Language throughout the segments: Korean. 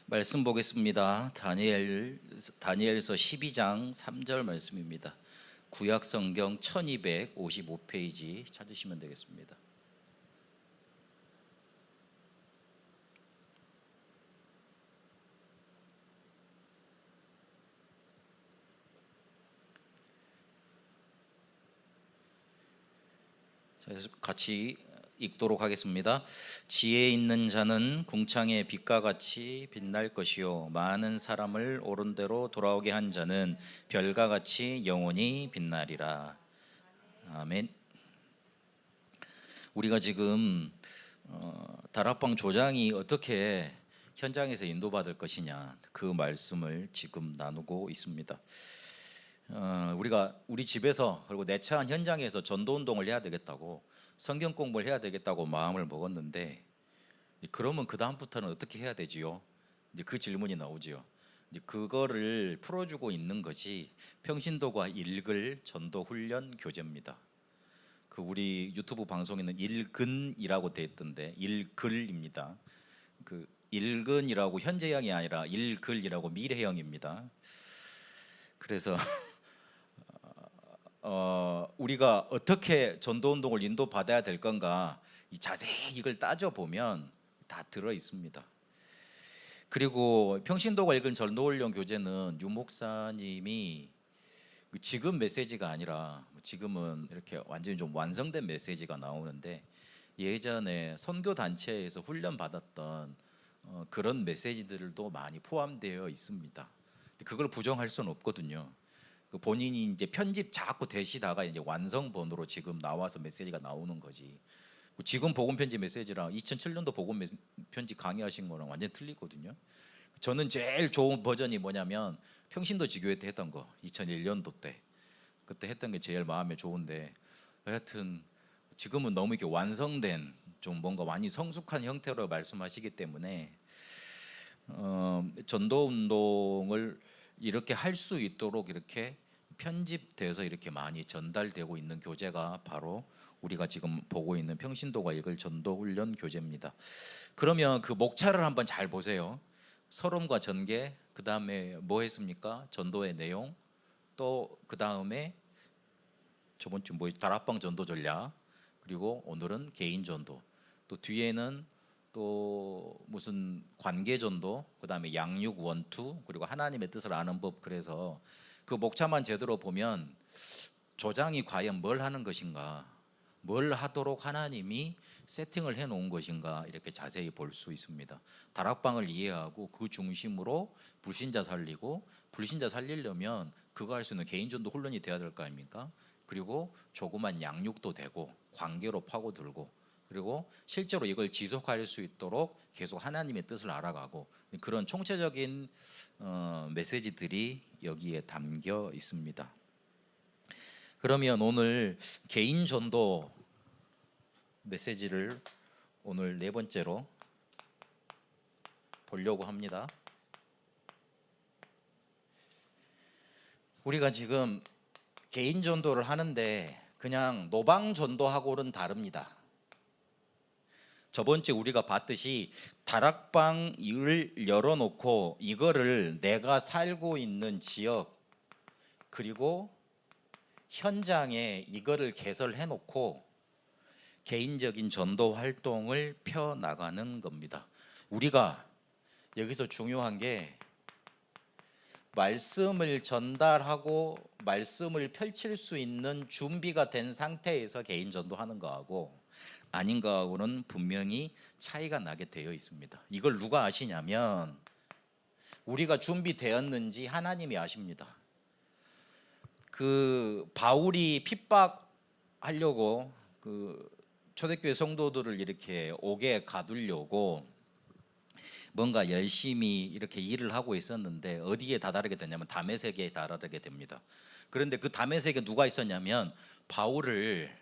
말씀 보겠습니다. 다니엘서 12장 3절 말씀입니다. 구약 성경 1255페이지 찾으시면 되겠습니다. 자, 같이 읽도록 하겠습니다. 지혜 있는 자는 궁창의 빛과 같이 빛날 것이요 많은 사람을 옳은 대로 돌아오게 한 자는 별과 같이 영원히 빛나리라. 아멘. 우리가 지금 다락방 조장이 어떻게 현장에서 인도받을 것이냐 그 말씀을 지금 나누고 있습니다. 우리가 우리 집에서 그리고 내차한 현장에서 전도운동을 해야 되겠다고 성경 공부를 해야 되겠다고 마음을 먹었는데, 그러면 그 다음부터는 어떻게 해야 되지요? 이제 그 질문이 나오지요. 이제 그거를 풀어주고 있는 것이 평신도가 읽을 전도 훈련 교재입니다. 그 우리 유튜브 방송에는 읽은이라고 돼 있던데 읽글입니다. 그 읽은이라고 현재형이 아니라 읽글이라고 미래형입니다. 그래서 우리가 어떻게 전도운동을 인도받아야 될 건가 자세히 이걸 따져보면 다 들어 있습니다. 그리고 평신도가 읽은 전도훈련 교재는 유 목사님이 지금 메시지가 아니라 지금은 이렇게 완전히 좀 완성된 메시지가 나오는데, 예전에 선교단체에서 훈련받았던 그런 메시지들도 많이 포함되어 있습니다. 그걸 부정할 수는 없거든요. 본인이 이제 편집 자꾸 되시다가 이제 완성본으로 지금 나와서 메시지가 나오는 거지. 지금 복음 편집 메시지랑 2007년도 복음 편집 강의하신 거랑 완전 틀리거든요. 저는 제일 좋은 버전이 뭐냐면 평신도 지교회 때 했던 거, 2001년도 때 그때 했던 게 제일 마음에 좋은데, 하여튼 지금은 너무 이렇게 완성된 좀 뭔가 많이 성숙한 형태로 말씀하시기 때문에 전도 운동을 이렇게 할 수 있도록 이렇게 편집돼서 이렇게 많이 전달되고 있는 교재가 바로 우리가 지금 보고 있는 평신도가 읽을 전도훈련 교재입니다. 그러면 그 목차를 한번 잘 보세요. 서론과 전개, 그 다음에 뭐 했습니까? 전도의 내용, 또 그 다음에 저번 주 뭐 다락방 전도 전략, 그리고 오늘은 개인 전도, 또 뒤에는 또 무슨 관계 전도, 그 다음에 양육 원투, 그리고 하나님의 뜻을 아는 법. 그래서 그 목차만 제대로 보면 조장이 과연 뭘 하는 것인가, 뭘 하도록 하나님이 세팅을 해 놓은 것인가, 이렇게 자세히 볼 수 있습니다. 다락방을 이해하고 그 중심으로 불신자 살리고, 불신자 살리려면 그거 할 수 있는 개인 전도 훈련이 돼야 될 거 아닙니까? 그리고 조그만 양육도 되고 관계로 파고들고, 그리고 실제로 이걸 지속할 수 있도록 계속 하나님의 뜻을 알아가고, 그런 총체적인 메시지들이 여기에 담겨 있습니다. 그러면 오늘 개인 전도 메시지를 오늘 네 번째로 보려고 합니다. 우리가 지금 개인 전도를 하는데 그냥 노방 전도하고는 다릅니다. 저번 주에 우리가 봤듯이 다락방을 열어놓고 이거를 내가 살고 있는 지역 그리고 현장에 이거를 개설해 놓고 개인적인 전도 활동을 펴나가는 겁니다. 우리가 여기서 중요한 게 말씀을 전달하고 말씀을 펼칠 수 있는 준비가 된 상태에서 개인 전도하는 거하고 아닌 거하고는 분명히 차이가 나게 되어 있습니다. 이걸 누가 아시냐면 우리가 준비되었는지 하나님이 아십니다. 그 바울이 핍박하려고 그 초대교회 성도들을 이렇게 옥에 가두려고 뭔가 열심히 이렇게 일을 하고 있었는데 어디에 다다르게 됐냐면 다메섹에 다다르게 됩니다. 그런데 그 다메섹에 누가 있었냐면 바울을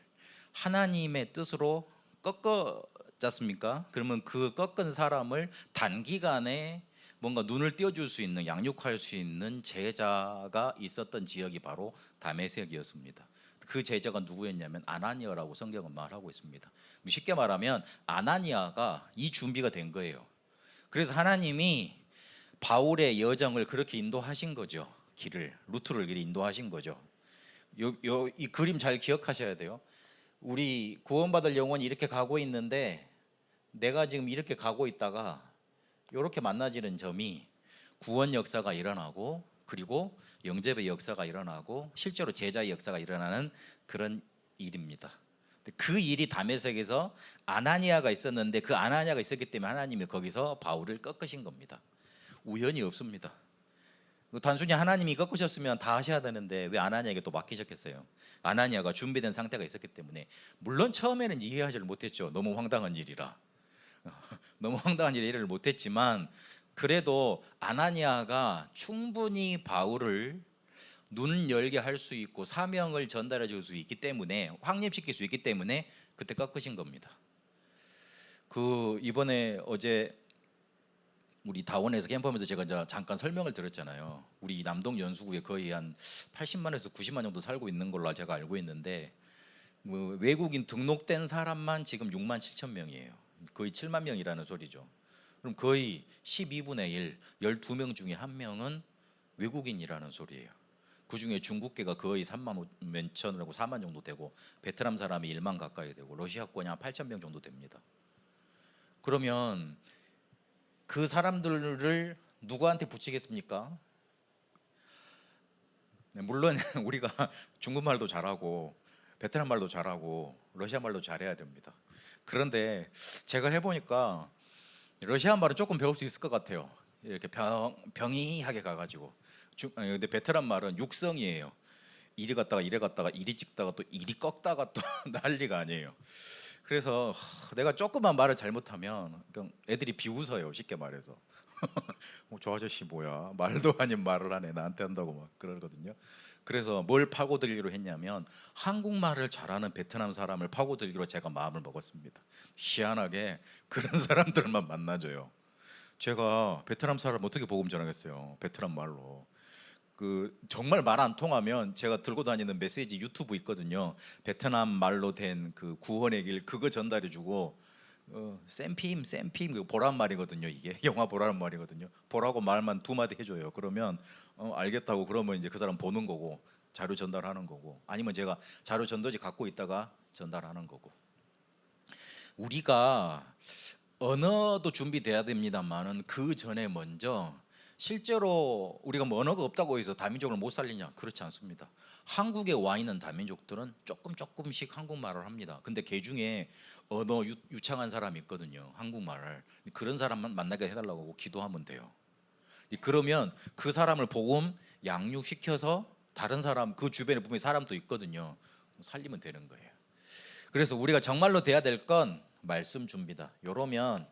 하나님의 뜻으로 꺾었잖습니까? 그러면 그 꺾은 사람을 단기간에 뭔가 눈을 띄워줄 수 있는, 양육할 수 있는 제자가 있었던 지역이 바로 다메섹이었습니다. 그 제자가 누구였냐면 아나니아라고 성경은 말하고 있습니다. 쉽게 말하면 아나니아가 이 준비가 된 거예요. 그래서 하나님이 바울의 여정을 그렇게 인도하신 거죠. 길을, 루트를 이렇게 인도하신 거죠. 이 그림 잘 기억하셔야 돼요. 우리 구원받을 영혼이 이렇게 가고 있는데 내가 지금 이렇게 가고 있다가 이렇게 만나지는 점이 구원 역사가 일어나고, 그리고 영접의 역사가 일어나고, 실제로 제자의 역사가 일어나는 그런 일입니다. 그 일이 다메섹에서 아나니아가 있었는데, 그 아나니아가 있었기 때문에 하나님이 거기서 바울을 꺾으신 겁니다. 우연이 없습니다. 단순히 하나님이 꺾으셨으면 다 하셔야 되는데 왜 아나니아에게 또 맡기셨겠어요? 아나니아가 준비된 상태가 있었기 때문에. 물론 처음에는 이해하지를 못했죠. 너무 황당한 일이라. 너무 황당한 일에 이해를 못했지만, 그래도 아나니아가 충분히 바울을 눈 열게 할 수 있고 사명을 전달해 줄 수 있기 때문에, 확립시킬 수 있기 때문에 그때 꺾으신 겁니다. 이번에 어제 우리 다원에서 캠프하면서 제가 이제 잠깐 설명을 들었잖아요. 우리 남동 연수구에 거의 한 80만에서 90만 정도 살고 있는 걸로 제가 알고 있는데, 외국인 등록된 사람만 지금 6만 7천 명이에요. 거의 7만 명이라는 소리죠. 그럼 거의 12분의 1, 12명 중에 1명은 외국인이라는 소리예요. 그 중에 중국계가 거의 3만 몇천이라고 4만 정도 되고, 베트남 사람이 1만 가까이 되고, 러시아권이 한 8천 명 정도 됩니다. 그러면 그 사람들을 누구한테 붙이겠습니까? 물론 우리가 중국말도 잘하고 베트남 말도 잘하고 러시아 말도 잘해야 됩니다. 그런데 제가 해보니까 러시아 말은 조금 배울 수 있을 것 같아요. 이렇게 병이하게 가가지고. 근데 베트남 말은 육성이에요. 이리 갔다가 이리 갔다가 이리 찍다가 또 이리 꺾다가 또 난리가 아니에요. 그래서 내가 조금만 말을 잘못하면 그냥 애들이 비웃어요. 쉽게 말해서. 저 아저씨 뭐야, 말도 아닌 말을 하네, 나한테 한다고 막 그러거든요. 그래서 뭘 파고들기로 했냐면, 한국말을 잘하는 베트남 사람을 파고들기로 제가 마음을 먹었습니다. 희한하게 그런 사람들만 만나줘요. 제가 베트남 사람 어떻게 복음 전하겠어요, 베트남 말로. 정말 말 안 통하면 제가 들고 다니는 메시지 유튜브 있거든요. 베트남 말로 된 그 구원의 길, 그거 전달해주고, 쌤핌 보란 말이거든요. 이게 영화 보라는 말이거든요. 보라고 말만 두 마디 해줘요. 그러면 알겠다고, 그러면 이제 그 사람 보는 거고, 자료 전달하는 거고, 아니면 제가 자료 전도지 갖고 있다가 전달하는 거고. 우리가 언어도 준비돼야 됩니다만은 그 전에 먼저, 실제로 우리가 뭐 언어가 없다고 해서 다민족을 못 살리냐? 그렇지 않습니다. 한국에 와 있는 다민족들은 조금씩 한국말을 합니다. 근데 그 중에 언어 유창한 사람이 있거든요, 한국말을. 그런 사람만 만나게 해달라고 기도하면 돼요. 그러면 그 사람을 복음 양육시켜서 다른 사람, 그 주변에 분명히 사람도 있거든요, 살리면 되는 거예요. 그래서 우리가 정말로 돼야 될 건 말씀 준비다. 요러면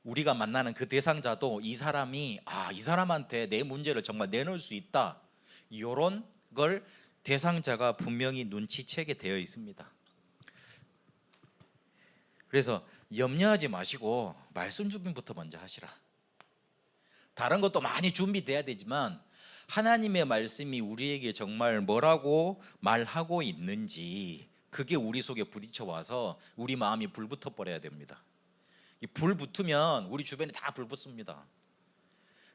우리가 만나는 그 대상자도 이 사람이 이 사람한테 내 문제를 정말 내놓을 수 있다, 이런 걸 대상자가 분명히 눈치채게 되어 있습니다. 그래서 염려하지 마시고 말씀 준비부터 먼저 하시라. 다른 것도 많이 준비돼야 되지만 하나님의 말씀이 우리에게 정말 뭐라고 말하고 있는지, 그게 우리 속에 부딪혀 와서 우리 마음이 불붙어 버려야 됩니다. 불 붙으면 우리 주변에 다 불 붙습니다.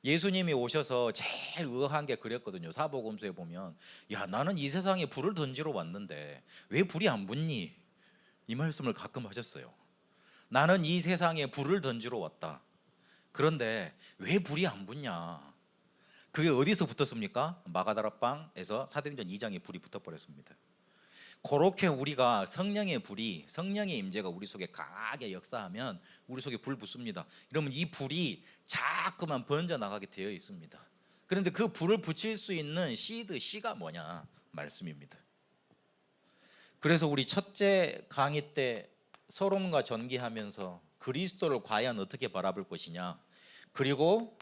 예수님이 오셔서 제일 의아한 게 그랬거든요. 사복음서에 보면, 야, 나는 이 세상에 불을 던지러 왔는데 왜 불이 안 붙니? 이 말씀을 가끔 하셨어요. 나는 이 세상에 불을 던지러 왔다. 그런데 왜 불이 안 붙냐? 그게 어디서 붙었습니까? 마가다락방에서 사도행전 2장에 불이 붙어버렸습니다. 그렇게 우리가 성령의 불이, 성령의 임재가 우리 속에 강하게 역사하면 우리 속에 불 붙습니다. 이러면 이 불이 자꾸만 번져나가게 되어 있습니다. 그런데 그 불을 붙일 수 있는 씨가 뭐냐? 말씀입니다. 그래서 우리 첫째 강의 때 서론과 전기하면서 그리스도를 과연 어떻게 바라볼 것이냐, 그리고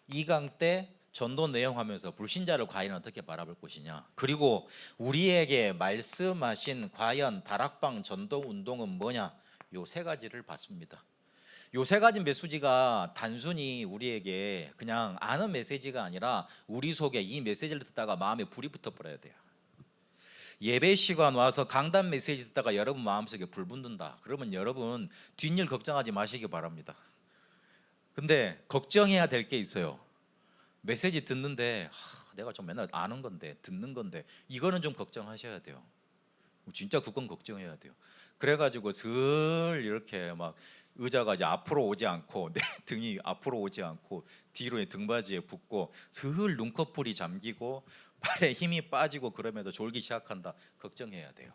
2강 때 전도 내용하면서 불신자를 과연 어떻게 바라볼 것이냐, 그리고 우리에게 말씀하신 과연 다락방 전도 운동은 뭐냐, 요 세 가지를 봤습니다. 요 세 가지 메시지가 단순히 우리에게 그냥 아는 메시지가 아니라 우리 속에 이 메시지를 듣다가 마음에 불이 붙어 버려야 돼요. 예배 시간 와서 강단 메시지 듣다가 여러분 마음속에 불 붙는다. 그러면 여러분 뒷일 걱정하지 마시기 바랍니다. 근데 걱정해야 될 게 있어요. 메시지 듣는데 내가 좀 맨날 아는 건데 듣는 건데 이거는 좀 걱정하셔야 돼요. 진짜 그건 걱정해야 돼요. 그래가지고 슬 이렇게 막 의자가 이제 앞으로 오지 않고 내 등이 앞으로 오지 않고 뒤로 등받이에 붙고 슬 눈꺼풀이 잠기고 발에 힘이 빠지고 그러면서 졸기 시작한다. 걱정해야 돼요.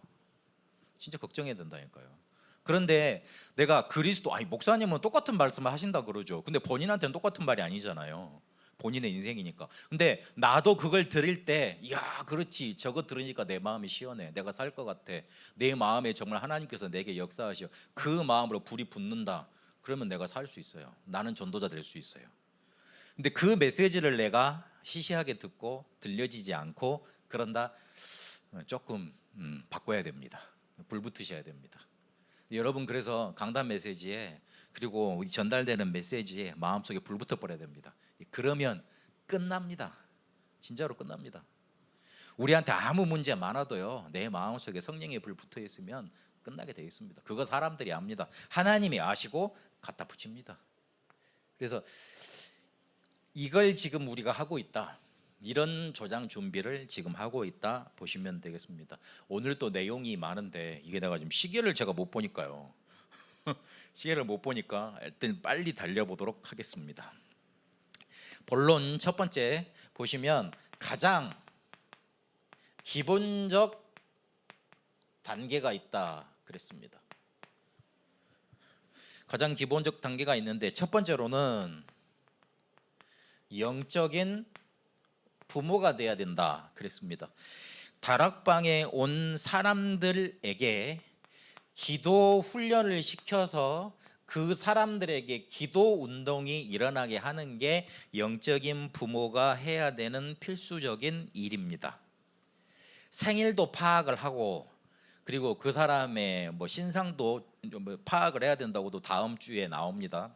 진짜 걱정해야 된다니까요. 그런데 내가 그리스도 목사님은 똑같은 말씀을 하신다 그러죠. 근데 본인한테는 똑같은 말이 아니잖아요. 본인의 인생이니까. 근데 나도 그걸 들을 때, 야, 그렇지. 저거 들으니까 내 마음이 시원해. 내가 살 것 같아. 내 마음에 정말 하나님께서 내게 역사하시어 그 마음으로 불이 붙는다. 그러면 내가 살 수 있어요. 나는 전도자 될 수 있어요. 근데 그 메시지를 내가 시시하게 듣고 들려지지 않고 그런다, 조금 바꿔야 됩니다. 불 붙으셔야 됩니다. 여러분, 그래서 강단 메시지에 그리고 우리 전달되는 메시지에 마음속에 불 붙어 버려야 됩니다. 그러면 끝납니다. 진짜로 끝납니다. 우리한테 아무 문제 많아도요, 내 마음속에 성령의 불 붙어 있으면 끝나게 되어 있습니다. 그거 사람들이 압니다. 하나님이 아시고 갖다 붙입니다. 그래서 이걸 지금 우리가 하고 있다. 이런 조장 준비를 지금 하고 있다 보시면 되겠습니다. 오늘 또 내용이 많은데 이게 내가 지금 시계를 제가 못 보니까요. 시계를 못 보니까 일단 빨리 달려보도록 하겠습니다. 본론 첫 번째 보시면 가장 기본적 단계가 있다 그랬습니다. 가장 기본적 단계가 있는데 첫 번째로는 영적인 부모가 돼야 된다 그랬습니다. 다락방에 온 사람들에게 기도 훈련을 시켜서 그 사람들에게 기도 운동이 일어나게 하는 게 영적인 부모가 해야 되는 필수적인 일입니다. 생일도 파악을 하고 그리고 그 사람의 신상도 파악을 해야 된다고도 다음 주에 나옵니다.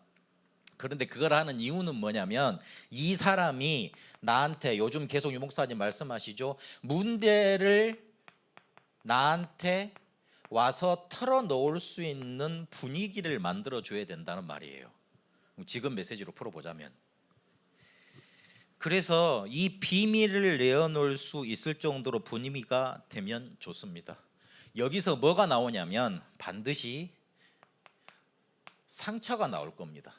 그런데 그걸 하는 이유는 뭐냐면 이 사람이 나한테 요즘 계속 유 목사님 말씀하시죠. 문제를 나한테 와서 털어놓을 수 있는 분위기를 만들어줘야 된다는 말이에요. 지금 메시지로 풀어보자면, 그래서 이 비밀을 내어놓을 수 있을 정도로 분위기가 되면 좋습니다. 여기서 뭐가 나오냐면 반드시 상처가 나올 겁니다.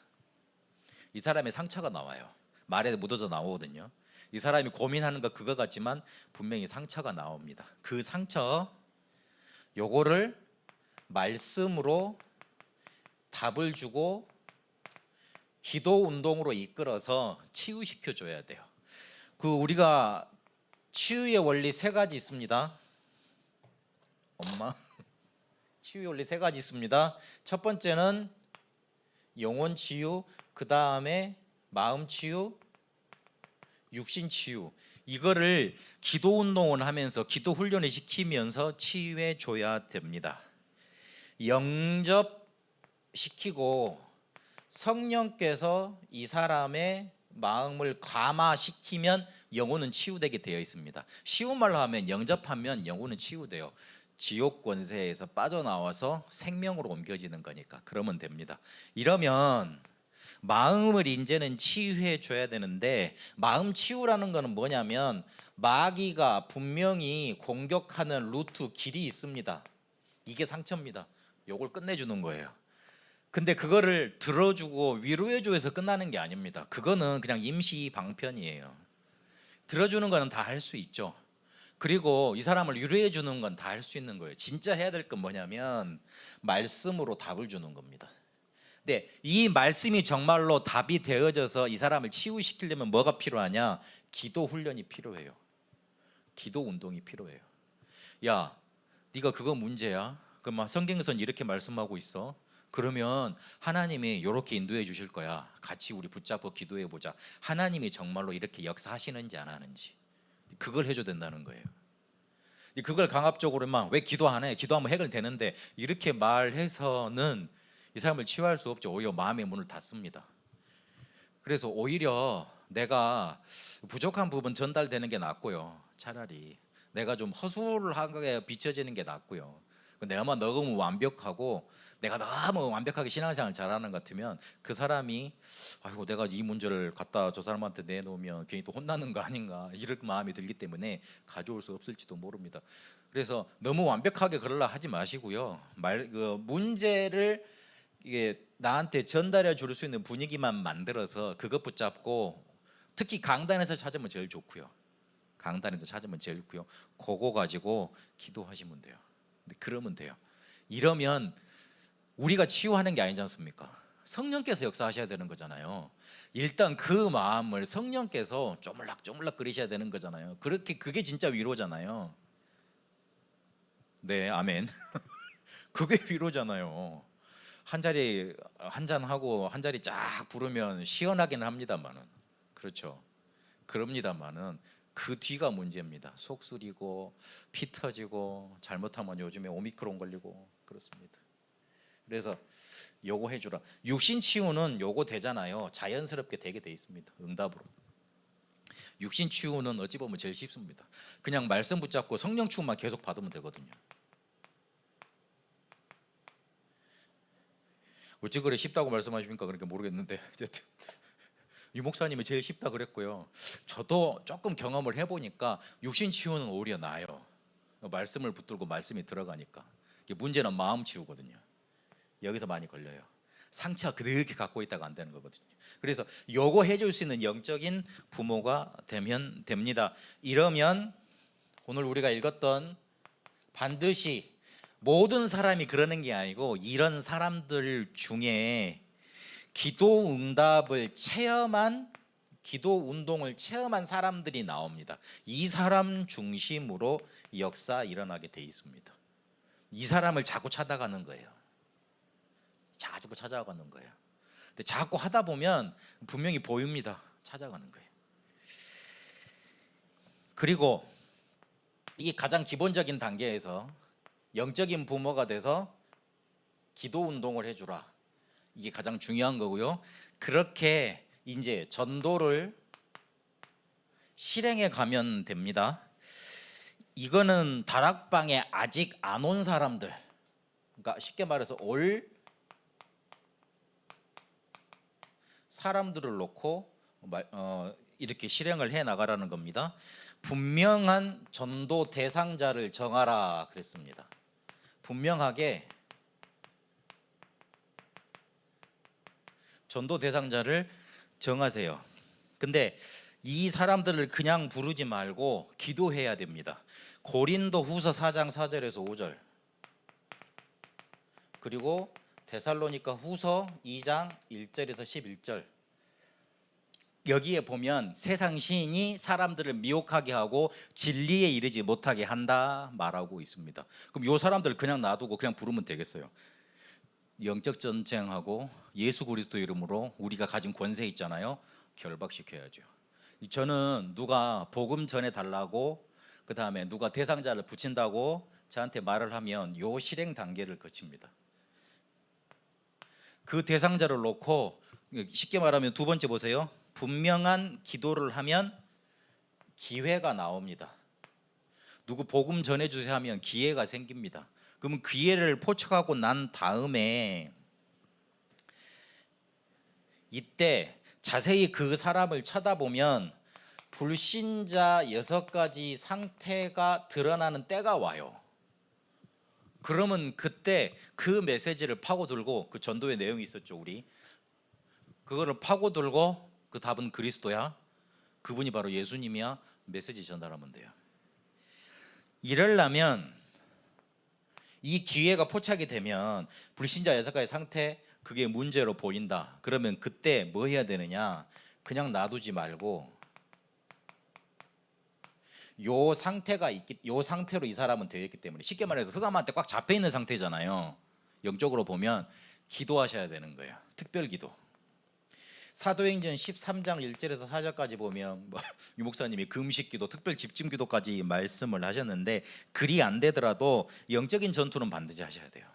이 사람의 상처가 나와요. 말에 묻어져 나오거든요. 이 사람이 고민하는 거 그거 같지만 분명히 상처가 나옵니다. 그 상처, 요거를 말씀으로 답을 주고 기도 운동으로 이끌어서 치유시켜 줘야 돼요. 우리가 치유의 원리 세 가지 있습니다. 치유의 원리 세 가지 있습니다. 첫 번째는 영혼 치유, 그 다음에 마음 치유, 육신 치유. 이거를 기도 운동을 하면서 기도 훈련을 시키면서 치유해 줘야 됩니다. 영접시키고 성령께서 이 사람의 마음을 감화시키면 영혼은 치유되게 되어 있습니다. 쉬운 말로 하면 영접하면 영혼은 치유돼요. 지옥 권세에서 빠져나와서 생명으로 옮겨지는 거니까 그러면 됩니다. 이러면 마음을 이제는 치유해 줘야 되는데, 마음 치유라는 거는 뭐냐면 마귀가 분명히 공격하는 루트 길이 있습니다. 이게 상처입니다. 요걸 끝내주는 거예요. 근데 그거를 들어주고 위로해줘서 끝나는 게 아닙니다. 그거는 그냥 임시 방편이에요. 들어주는 거는 다 할 수 있죠. 그리고 이 사람을 위로해 주는 건 다 할 수 있는 거예요. 진짜 해야 될 건 뭐냐면 말씀으로 답을 주는 겁니다. 근데 이 말씀이 정말로 답이 되어져서 이 사람을 치유시키려면 뭐가 필요하냐? 기도 훈련이 필요해요. 기도 운동이 필요해요. 야, 네가 그거 문제야? 그럼 성경에서는 이렇게 말씀하고 있어. 그러면 하나님이 이렇게 인도해 주실 거야. 같이 우리 붙잡고 기도해 보자. 하나님이 정말로 이렇게 역사하시는지 안 하는지 그걸 해줘야 된다는 거예요. 그걸 강압적으로만 왜 기도 안 해? 기도하면 해결되는데 이렇게 말해서는 이 사람을 치유할 수 없죠. 오히려 마음의 문을 닫습니다. 그래서 오히려 내가 부족한 부분 전달되는 게 낫고요. 차라리 내가 좀 허술하게 비춰지는 게 낫고요. 내가만 너무 완벽하고 내가 너무 완벽하게 신앙생활 잘하는 것 같으면 그 사람이 아이고 내가 이 문제를 갖다 저 사람한테 내놓으면 괜히 또 혼나는 거 아닌가 이런 마음이 들기 때문에 가져올 수 없을지도 모릅니다. 그래서 너무 완벽하게 그러려 하지 마시고요. 그 문제를 이게 나한테 전달해 줄 수 있는 분위기만 만들어서 그것 붙잡고 특히 강단에서 찾으면 제일 좋고요. 강단에서 찾으면 제일 좋고요. 그거 가지고 기도하시면 돼요. 그러면 돼요. 이러면 우리가 치유하는 게 아니지 않습니까? 성령께서 역사하셔야 되는 거잖아요. 일단 그 마음을 성령께서 쪼물락쪼물락 끓이셔야 되는 거잖아요. 그렇게 그게 진짜 위로잖아요. 네, 아멘. 그게 위로잖아요. 한 자리 한 잔 하고 한 자리 쫙 부르면 시원하기는 합니다만은, 그렇죠. 그럽니다만은 그 뒤가 문제입니다. 속쓰리고 피 터지고 잘못하면 요즘에 오미크론 걸리고 그렇습니다. 그래서 요거 해주라. 육신 치유는 요거 되잖아요. 자연스럽게 되게 돼 있습니다. 응답으로. 육신 치유는 어찌 보면 제일 쉽습니다. 그냥 말씀 붙잡고 성령 치유만 계속 받으면 되거든요. 어찌 그래 쉽다고 말씀하십니까? 그러니까 모르겠는데 어쨌든 유 목사님이 제일 쉽다 그랬고요. 저도 조금 경험을 해보니까 육신 치유는 오히려 나아요. 말씀을 붙들고 말씀이 들어가니까. 문제는 마음 치유거든요. 여기서 많이 걸려요. 상처 그렇게 갖고 있다가 안 되는 거거든요. 그래서 요거 해줄 수 있는 영적인 부모가 되면 됩니다. 이러면 오늘 우리가 읽었던 반드시 모든 사람이 그러는 게 아니고 이런 사람들 중에 기도 응답을 체험한, 기도 운동을 체험한 사람들이 나옵니다. 이 사람 중심으로 역사 일어나게 돼 있습니다. 이 사람을 자꾸 찾아가는 거예요. 자꾸 찾아가는 거예요. 근데 자꾸 하다 보면 분명히 보입니다. 찾아가는 거예요. 그리고 이게 가장 기본적인 단계에서 영적인 부모가 돼서 기도 운동을 해주라. 이게 가장 중요한 거고요. 그렇게 이제 전도를 실행해 가면 됩니다. 이거는 다락방에 아직 안 온 사람들, 그러니까 쉽게 말해서 올 사람들을 놓고 이렇게 실행을 해 나가라는 겁니다. 분명한 전도 대상자를 정하라 그랬습니다. 분명하게 전도 대상자를 정하세요. 근데 이 사람들을 그냥 부르지 말고 기도해야 됩니다. 고린도 후서 4장 4절에서 5절, 그리고 데살로니가 후서 2장 1절에서 11절, 여기에 보면 세상 시인이 사람들을 미혹하게 하고 진리에 이르지 못하게 한다 말하고 있습니다. 그럼 이 사람들 그냥 놔두고 그냥 부르면 되겠어요? 영적 전쟁하고 예수 그리스도 이름으로 우리가 가진 권세 있잖아요. 결박시켜야죠. 저는 누가 복음 전해 달라고, 그 다음에 누가 대상자를 붙인다고 저한테 말을 하면 요 실행 단계를 거칩니다. 그 대상자를 놓고 쉽게 말하면 두 번째 보세요. 분명한 기도를 하면 기회가 나옵니다. 누구 복음 전해주세요 하면 기회가 생깁니다. 그러면 기회를 포착하고 난 다음에 이때 자세히 그 사람을 쳐다보면 불신자 6가지 상태가 드러나는 때가 와요. 그러면 그때 그 메시지를 파고들고, 그 전도의 내용이 있었죠. 우리 그거를 파고들고 그 답은 그리스도야, 그분이 바로 예수님이야, 메시지 전달하면 돼요. 이러려면 이 기회가 포착이 되면 불신자 6가지 상태, 그게 문제로 보인다. 그러면 그때 뭐 해야 되느냐? 그냥 놔두지 말고 요 상태로 이 사람은 되어 있기 때문에, 쉽게 말해서 흑암한테 꽉 잡혀 있는 상태잖아요. 영적으로 보면 기도하셔야 되는 거예요. 특별 기도. 사도행전 13장 1절에서 4절까지 보면 유 목사님이 금식기도, 특별 집중기도까지 말씀을 하셨는데, 그리 안 되더라도 영적인 전투는 반드시 하셔야 돼요.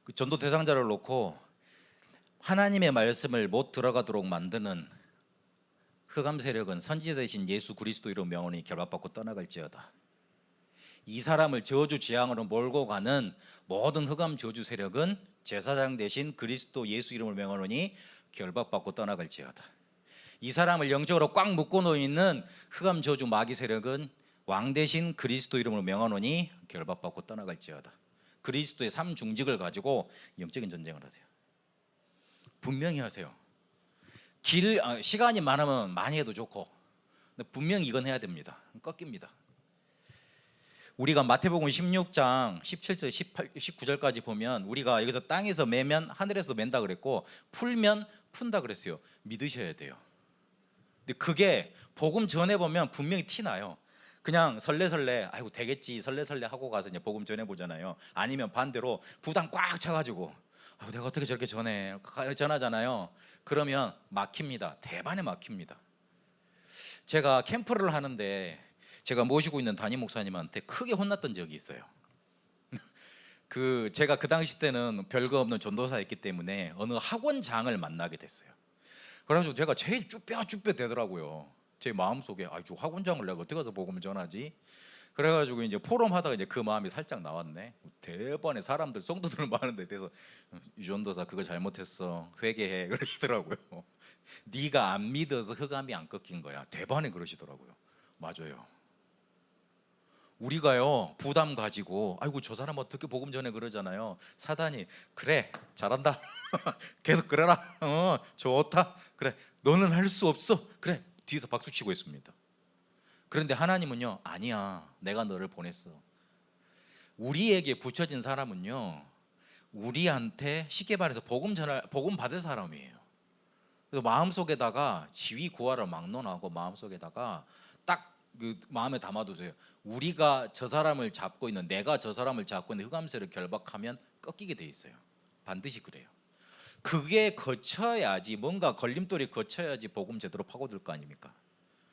그 전도 대상자를 놓고 하나님의 말씀을 못 들어가도록 만드는 흑암 세력은 선지 대신 예수 그리스도 이름 명하니 결박받고 떠나갈지어다. 이 사람을 저주 재앙으로 몰고 가는 모든 흑암 저주 세력은 제사장 대신 그리스도 예수 이름을 명하노니 결박받고 떠나갈지어다. 이 사람을 영적으로 꽉 묶고 놓이는 흑암 저주 마귀 세력은 왕 대신 그리스도 이름으로 명하노니 결박받고 떠나갈지어다. 그리스도의 3중직을 가지고 영적인 전쟁을 하세요. 분명히 하세요. 시간이 많으면 많이 해도 좋고, 근데 분명히 이건 해야 됩니다. 꺾입니다. 우리가 마태복음 16장 17절 18, 19절까지 보면 우리가 여기서 땅에서 매면 하늘에서 맨다 그랬고 풀면 푼다 그랬어요. 믿으셔야 돼요. 근데 그게 복음 전해 보면 분명히 티나요. 그냥 설레설레 아이고 되겠지 설레설레 하고 가서 이제 복음 전해 보잖아요. 아니면 반대로 부담 꽉 차가지고 내가 어떻게 저렇게 전하잖아요. 그러면 막힙니다. 대반에 막힙니다. 제가 캠프를 하는데 제가 모시고 있는 담임 목사님한테 크게 혼났던 적이 있어요. 제가 그 당시 때는 별거 없는 전도사였기 때문에 어느 학원장을 만나게 됐어요. 그래가지고 제가 제일 쭈뼛쭈뼛 되더라고요. 제 마음속에 저 학원장을 내가 어떻게 가서 복음을 전하지? 그래가지고 이제 포럼 하다가 이제 그 마음이 살짝 나왔네. 대번에 사람들 성도들 많은데 대해서 유전도사 그거 잘못했어 회개해 그러시더라고요. 네가 안 믿어서 흑암이 안 꺾인 거야. 대번에 그러시더라고요. 맞아요. 우리가요 부담 가지고 아이고 저 사람 어떻게 복음 전해 그러잖아요. 사단이 그래 잘한다 계속 그래라 좋다 그래 너는 할 수 없어 그래 뒤에서 박수 치고 있습니다. 그런데 하나님은요 아니야 내가 너를 보냈어. 우리에게 붙여진 사람은요 우리한테 쉽게 말해서 복음 받을 사람이에요. 그래서 마음속에다가 지위 고하를 막론하고 마음속에다가 딱 그 마음에 담아두세요. 우리가 저 사람을 잡고 있는 내가 저 사람을 잡고 있는 흑암세를 결박하면 꺾이게 돼 있어요. 반드시 그래요. 그게 거쳐야지 뭔가 걸림돌이 거쳐야지 복음 제대로 파고들 거 아닙니까?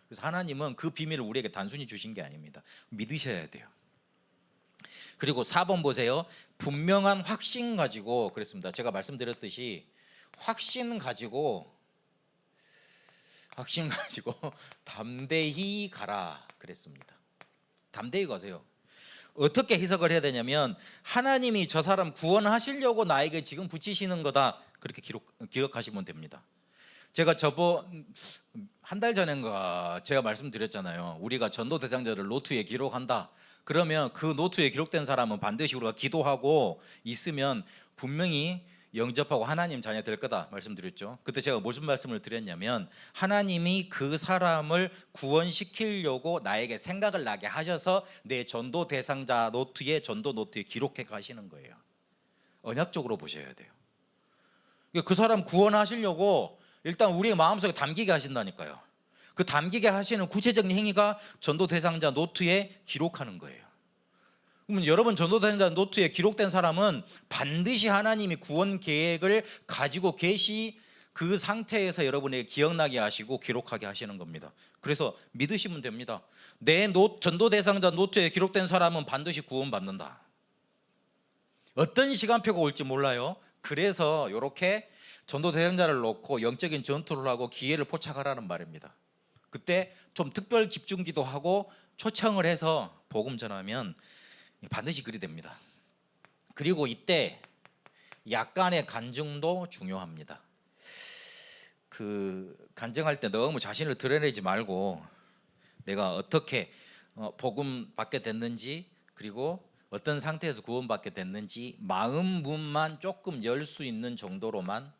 그래서 하나님은 그 비밀을 우리에게 단순히 주신 게 아닙니다. 믿으셔야 돼요. 그리고 4번 보세요. 분명한 확신 가지고 그랬습니다. 제가 말씀드렸듯이 확신 가지고 담대히 가라 그랬습니다. 담대히 가세요. 어떻게 해석을 해야 되냐면 하나님이 저 사람 구원하시려고 나에게 지금 붙이시는 거다 그렇게 기억하시면 됩니다. 제가 한 달 전인가 제가 말씀드렸잖아요. 우리가 전도 대상자를 노트에 기록한다. 그러면 그 노트에 기록된 사람은 반드시 우리가 기도하고 있으면 분명히 영접하고 하나님 자녀 될 거다 말씀드렸죠. 그때 제가 무슨 말씀을 드렸냐면 하나님이 그 사람을 구원시키려고 나에게 생각을 나게 하셔서 내 전도 대상자 전도 노트에 기록해 가시는 거예요. 언약적으로 보셔야 돼요. 그 사람 구원하시려고 일단 우리의 마음속에 담기게 하신다니까요. 그 담기게 하시는 구체적인 행위가 전도 대상자 노트에 기록하는 거예요. 그러면 여러분 전도 대상자 노트에 기록된 사람은 반드시 하나님이 구원 계획을 가지고 계시 그 상태에서 여러분에게 기억나게 하시고 기록하게 하시는 겁니다. 그래서 믿으시면 됩니다. 내 전도 대상자 노트에 기록된 사람은 반드시 구원받는다. 어떤 시간표가 올지 몰라요. 그래서 이렇게 전도 대상자를 놓고 영적인 전투를 하고 기회를 포착하라는 말입니다. 그때 좀 특별 집중기도 하고 초청을 해서 복음 전하면 반드시 그리 됩니다. 그리고 이때 약간의 간증도 중요합니다. 간증할 때 너무 자신을 드러내지 말고 내가 어떻게 복음 받게 됐는지 그리고 어떤 상태에서 구원받게 됐는지 마음 문만 조금 열 수 있는 정도로만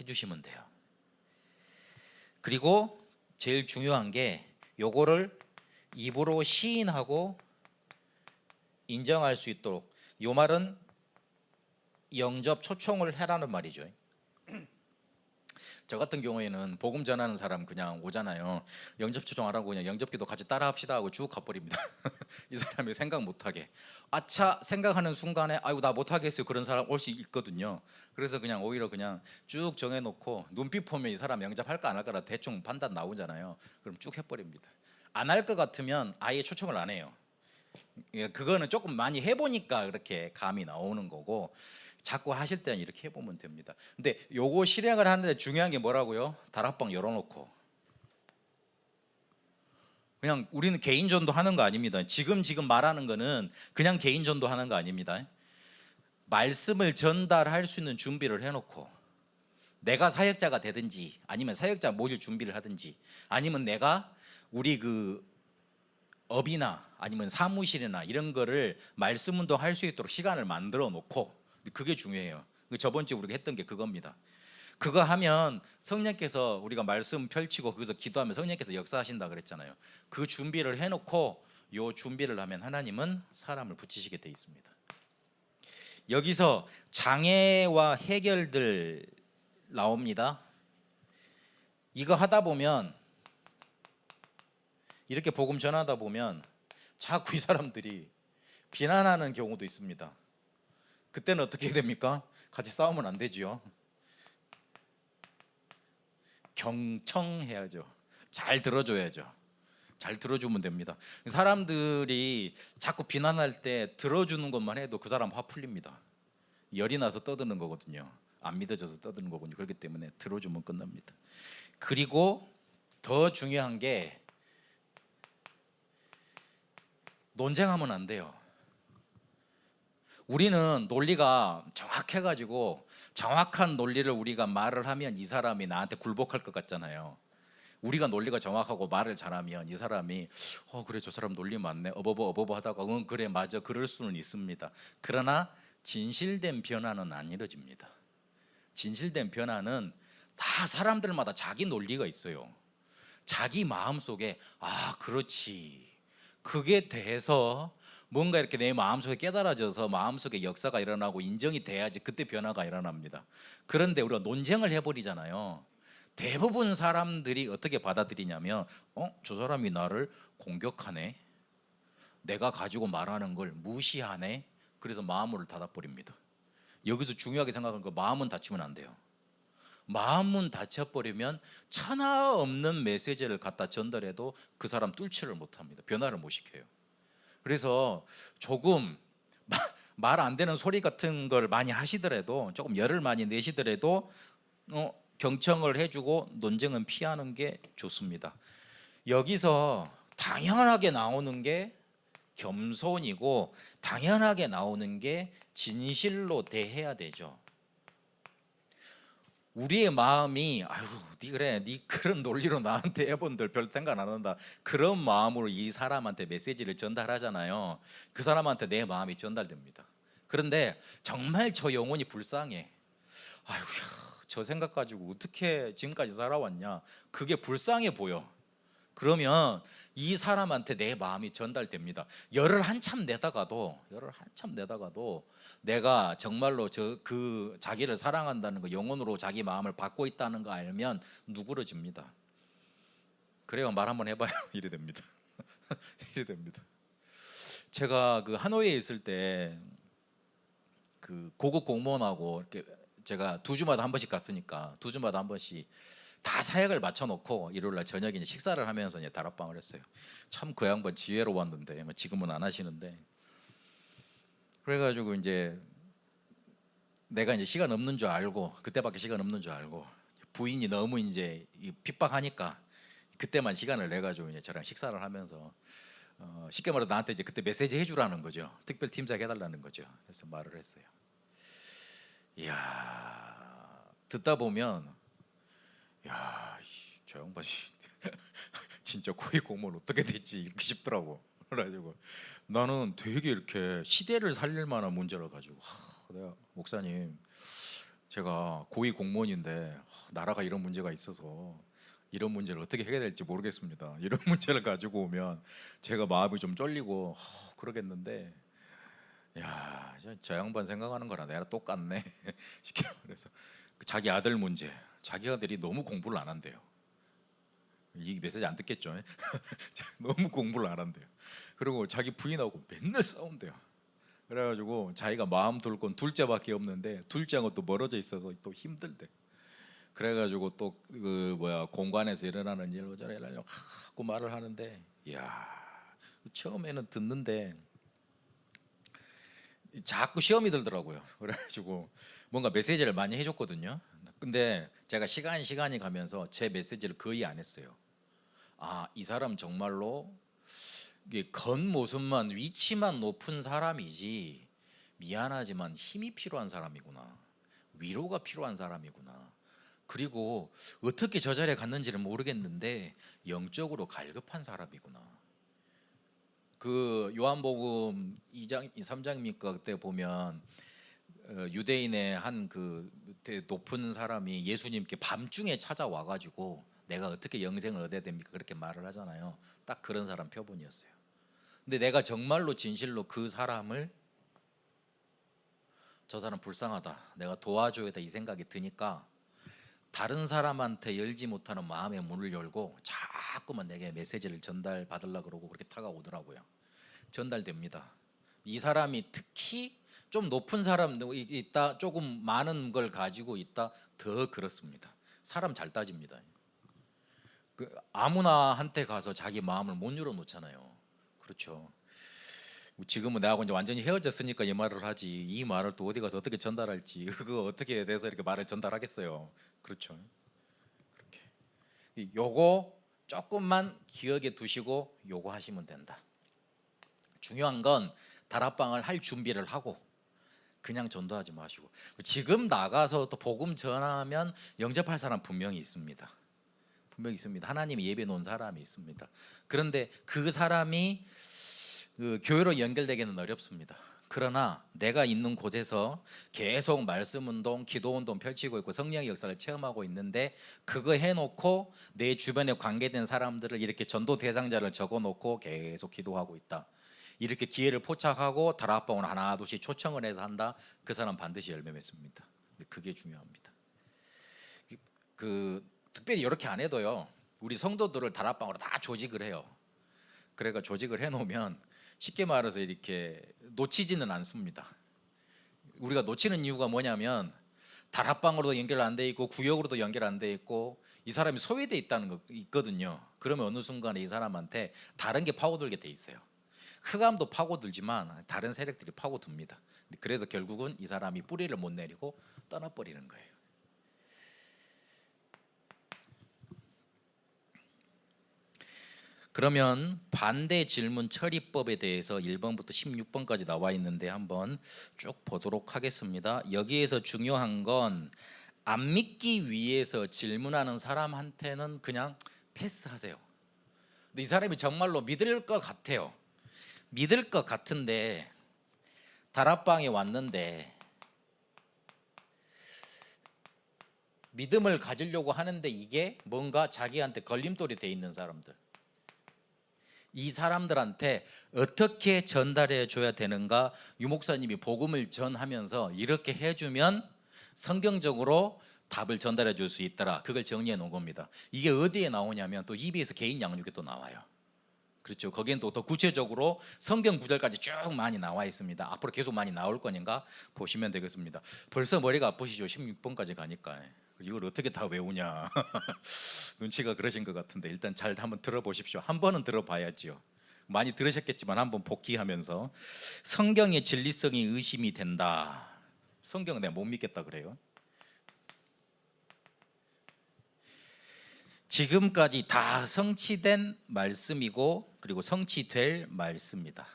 해주시면 돼요. 그리고 제일 중요한 게 요거를 입으로 시인하고 인정할 수 있도록 요 말은 영접 초청을 해라는 말이죠. 저 같은 경우에는 복음 전하는 사람 그냥 오잖아요. 영접 초청하라고 그냥 영접기도 같이 따라 합시다 하고 쭉 가버립니다. 이 사람이 생각 못하게 아차 생각하는 순간에 아이고 나 못하겠어요 그런 사람 올 수 있거든요. 그래서 그냥 오히려 그냥 쭉 정해놓고 눈빛 보면 이 사람 영접할까 안 할까 대충 판단 나오잖아요. 그럼 쭉 해버립니다. 안 할 것 같으면 아예 초청을 안 해요. 그거는 조금 많이 해보니까 그렇게 감이 나오는 거고 자꾸 하실 때는 이렇게 해보면 됩니다. 근데 요거 실행을 하는데 중요한 게 뭐라고요? 다락방 열어놓고 그냥 우리는 개인 전도하는 거 아닙니다. 지금 말하는 거는 그냥 개인 전도하는 거 아닙니다. 말씀을 전달할 수 있는 준비를 해놓고 내가 사역자가 되든지 아니면 사역자 모일 준비를 하든지 아니면 내가 우리 그 업이나 아니면 사무실이나 이런 거를 말씀 운동할 수 있도록 시간을 만들어 놓고 그게 중요해요. 저번 주에 우리가 했던 게 그겁니다. 그거 하면 성령께서 우리가 말씀 펼치고 거기서 기도하면 성령께서 역사하신다 그랬잖아요. 그 준비를 해놓고 요 준비를 하면 하나님은 사람을 붙이시게 돼 있습니다. 여기서 장애와 해결들 나옵니다. 이거 하다 보면 이렇게 복음 전하다 보면 자꾸 이 사람들이 비난하는 경우도 있습니다. 그때는 어떻게 됩니까? 같이 싸우면 안 되지요. 경청해야죠. 잘 들어줘야죠. 잘 들어주면 됩니다. 사람들이 자꾸 비난할 때 들어주는 것만 해도 그 사람 화 풀립니다. 열이 나서 떠드는 거거든요. 안 믿어져서 떠드는 거군요. 그렇기 때문에 들어주면 끝납니다. 그리고 더 중요한 게 논쟁하면 안 돼요. 우리는 논리가 정확해가지고 정확한 논리를 우리가 말을 하면 이 사람이 나한테 굴복할 것 같잖아요. 우리가 논리가 정확하고 말을 잘하면 이 사람이 그래 저 사람 논리 맞네 어버버 하다가 응 그래 맞아 그럴 수는 있습니다. 그러나 진실된 변화는 안 이루어집니다. 진실된 변화는 다 사람들마다 자기 논리가 있어요. 자기 마음속에 그렇지 그게 돼서 뭔가 이렇게 내 마음속에 깨달아져서 마음속에 역사가 일어나고 인정이 돼야지 그때 변화가 일어납니다. 그런데 우리가 논쟁을 해버리잖아요. 대부분 사람들이 어떻게 받아들이냐면 저 사람이 나를 공격하네, 내가 가지고 말하는 걸 무시하네. 그래서 마음을 닫아버립니다. 여기서 중요하게 생각하는 거 마음은 닫히면 안 돼요. 마음문 닫혀버리면 천하 없는 메시지를 갖다 전달해도 그 사람 뚫지를 못합니다. 변화를 못 시켜요. 그래서 조금 말 안 되는 소리 같은 걸 많이 하시더라도 조금 열을 많이 내시더라도 경청을 해주고 논쟁은 피하는 게 좋습니다. 여기서 당연하게 나오는 게 겸손이고 당연하게 나오는 게 진실로 대해야 되죠. 우리의 마음이 니 그래 니 그런 논리로 나한테 애본들 별 생각 안 한다 그런 마음으로 이 사람한테 메시지를 전달하잖아요. 그 사람한테 내 마음이 전달됩니다. 그런데 정말 저 영혼이 불쌍해. 저 생각 가지고 어떻게 지금까지 살아왔냐, 그게 불쌍해 보여. 그러면 이 사람한테 내 마음이 전달됩니다. 열을 한참 내다가도 내가 정말로 그 자기를 사랑한다는 거, 영혼으로 자기 마음을 받고 있다는 거 알면 누그러집니다. 그래요, 말 한번 해봐요. 이래 됩니다. 이래 됩니다. 제가 그 하노이에 있을 때 그 고급 공무원하고 이렇게 제가 2주마다 한 번씩 갔으니까 2주마다 한 번씩 다 사역을 맞춰놓고 일요일날 저녁에 이제 식사를 하면서 이제 다락방을 했어요. 참 그 양반 지혜로웠는데 지금은 안 하시는데, 그래가지고 이제 내가 이제 시간 없는 줄 알고 그때밖에 시간 없는 줄 알고 부인이 너무 이제 핍박하니까 그때만 시간을 내 가지고 이제 저랑 식사를 하면서 쉽게 말해서 나한테 이제 그때 메시지 해주라는 거죠. 특별 팀장 해달라는 거죠. 그래서 말을 했어요. 이야, 듣다 보면 저 양반 진짜 고위 공무원 어떻게 됐지 이렇게 싶더라고. 그래가지고 나는 되게 이렇게 시대를 살릴 만한 문제를 가지고 내가 목사님 제가 고위 공무원인데 나라가 이런 문제가 있어서 이런 문제를 어떻게 해결해야 될지 모르겠습니다. 이런 문제를 가지고 오면 제가 마음이 좀 쫄리고 그러겠는데 저 양반 생각하는 거랑 내가 똑같네. 그래서 자기 아들 문제, 자기 아들이 너무 공부를 안 한대요. 이 메시지 안 듣겠죠? 너무 공부를 안 한대요. 그리고 자기 부인하고 맨날 싸운대요. 그래가지고 자기가 마음 둘 건 둘째밖에 없는데 둘째하고 또 멀어져 있어서 또 힘들대. 그래가지고 또 그 공관에서 일어나는 일 어쩌라 하고 말을 하는데 처음에는 듣는데 자꾸 시험이 들더라고요. 그래가지고 뭔가 메시지를 많이 해줬거든요. 근데 제가 시간이 가면서 제 메시지를 거의 안 했어요. 아, 이 사람 정말로 이게 겉모습만 위치만 높은 사람이지 미안하지만 힘이 필요한 사람이구나. 위로가 필요한 사람이구나. 그리고 어떻게 저 자리에 갔는지는 모르겠는데 영적으로 갈급한 사람이구나. 그 요한복음 2장 3장입니까? 그때 보면 유대인의 한 그 높은 사람이 예수님께 밤중에 찾아와 가지고 내가 어떻게 영생을 얻어야 됩니까? 그렇게 말을 하잖아요. 딱 그런 사람 표본이었어요. 근데 내가 정말로 진실로 그 사람을 저 사람 불쌍하다, 내가 도와줘야 돼 이 생각이 드니까 다른 사람한테 열지 못하는 마음의 문을 열고 자꾸만 내게 메시지를 전달받으려고 그러고 그렇게 다가오더라고요. 전달됩니다. 이 사람이 특히 좀 높은 사람도 있다, 조금 많은 걸 가지고 있다, 더 그렇습니다. 사람 잘 따집니다. 그 아무나 한테 가서 자기 마음을 못 열어놓잖아요. 그렇죠. 지금은 내하고 이제 완전히 헤어졌으니까 이 말을 하지, 이 말을 또 어디 가서 어떻게 전달할지 그거 어떻게 돼서 이렇게 말을 전달하겠어요. 그렇죠. 그렇게 요거 조금만 기억에 두시고 요거 하시면 된다. 중요한 건 다락방을 할 준비를 하고 그냥 전도하지 마시고, 지금 나가서 또 복음 전하면 영접할 사람 분명히 있습니다. 분명히 있습니다. 하나님이 예배 놓은 사람이 있습니다. 그런데 그 사람이 그 교회로 연결되기는 어렵습니다. 그러나 내가 있는 곳에서 계속 말씀 운동, 기도 운동 펼치고 있고 성령의 역사를 체험하고 있는데 그거 해놓고 내 주변에 관계된 사람들을 이렇게 전도 대상자를 적어놓고 계속 기도하고 있다, 이렇게 기회를 포착하고 다락방을 하나 둘씩 초청을 해서 한다, 그 사람 반드시 열매 맺습니다. 그게 중요합니다. 그 특별히 이렇게 안 해도요, 우리 성도들을 다락방으로 다 조직을 해요. 그래가 조직을 해놓으면 쉽게 말해서 이렇게 놓치지는 않습니다. 우리가 놓치는 이유가 뭐냐면 다락방으로도 연결 안 돼 있고 구역으로도 연결 안 돼 있고 이 사람이 소외돼 있다는 거 있거든요. 그러면 어느 순간에 이 사람한테 다른 게 파고들게 돼 있어요. 흑암도 파고들지만 다른 세력들이 파고듭니다. 그래서 결국은 이 사람이 뿌리를 못 내리고 떠나버리는 거예요. 그러면 반대 질문 처리법에 대해서 1번부터 16번까지 나와 있는데 한번 쭉 보도록 하겠습니다. 여기에서 중요한 건 안 믿기 위해서 질문하는 사람한테는 그냥 패스하세요. 근데 이 사람이 정말로 믿을 것 같아요. 믿을 것 같은데 다락방에 왔는데 믿음을 가지려고 하는데 이게 뭔가 자기한테 걸림돌이 돼 있는 사람들, 이 사람들한테 어떻게 전달해 줘야 되는가, 유 목사님이 복음을 전하면서 이렇게 해주면 성경적으로 답을 전달해 줄 수 있더라, 그걸 정리해 놓은 겁니다. 이게 어디에 나오냐면 또 EBS 개인 양육에 또 나와요. 그렇죠. 거기엔 또 더 구체적으로 성경 구절까지 쭉 많이 나와 있습니다. 앞으로 계속 많이 나올 거니까 보시면 되겠습니다. 벌써 머리가 아프시죠? 16번까지 가니까 이걸 어떻게 다 외우냐 눈치가 그러신 것 같은데 일단 잘 한번 들어보십시오. 한 번은 들어봐야지요. 많이 들으셨겠지만 한번 복기하면서, 성경의 진리성이 의심이 된다. 성경은 내가 못 믿겠다 그래요? 지금까지 다 성취된 말씀이고 그리고 성취될 말씀이다.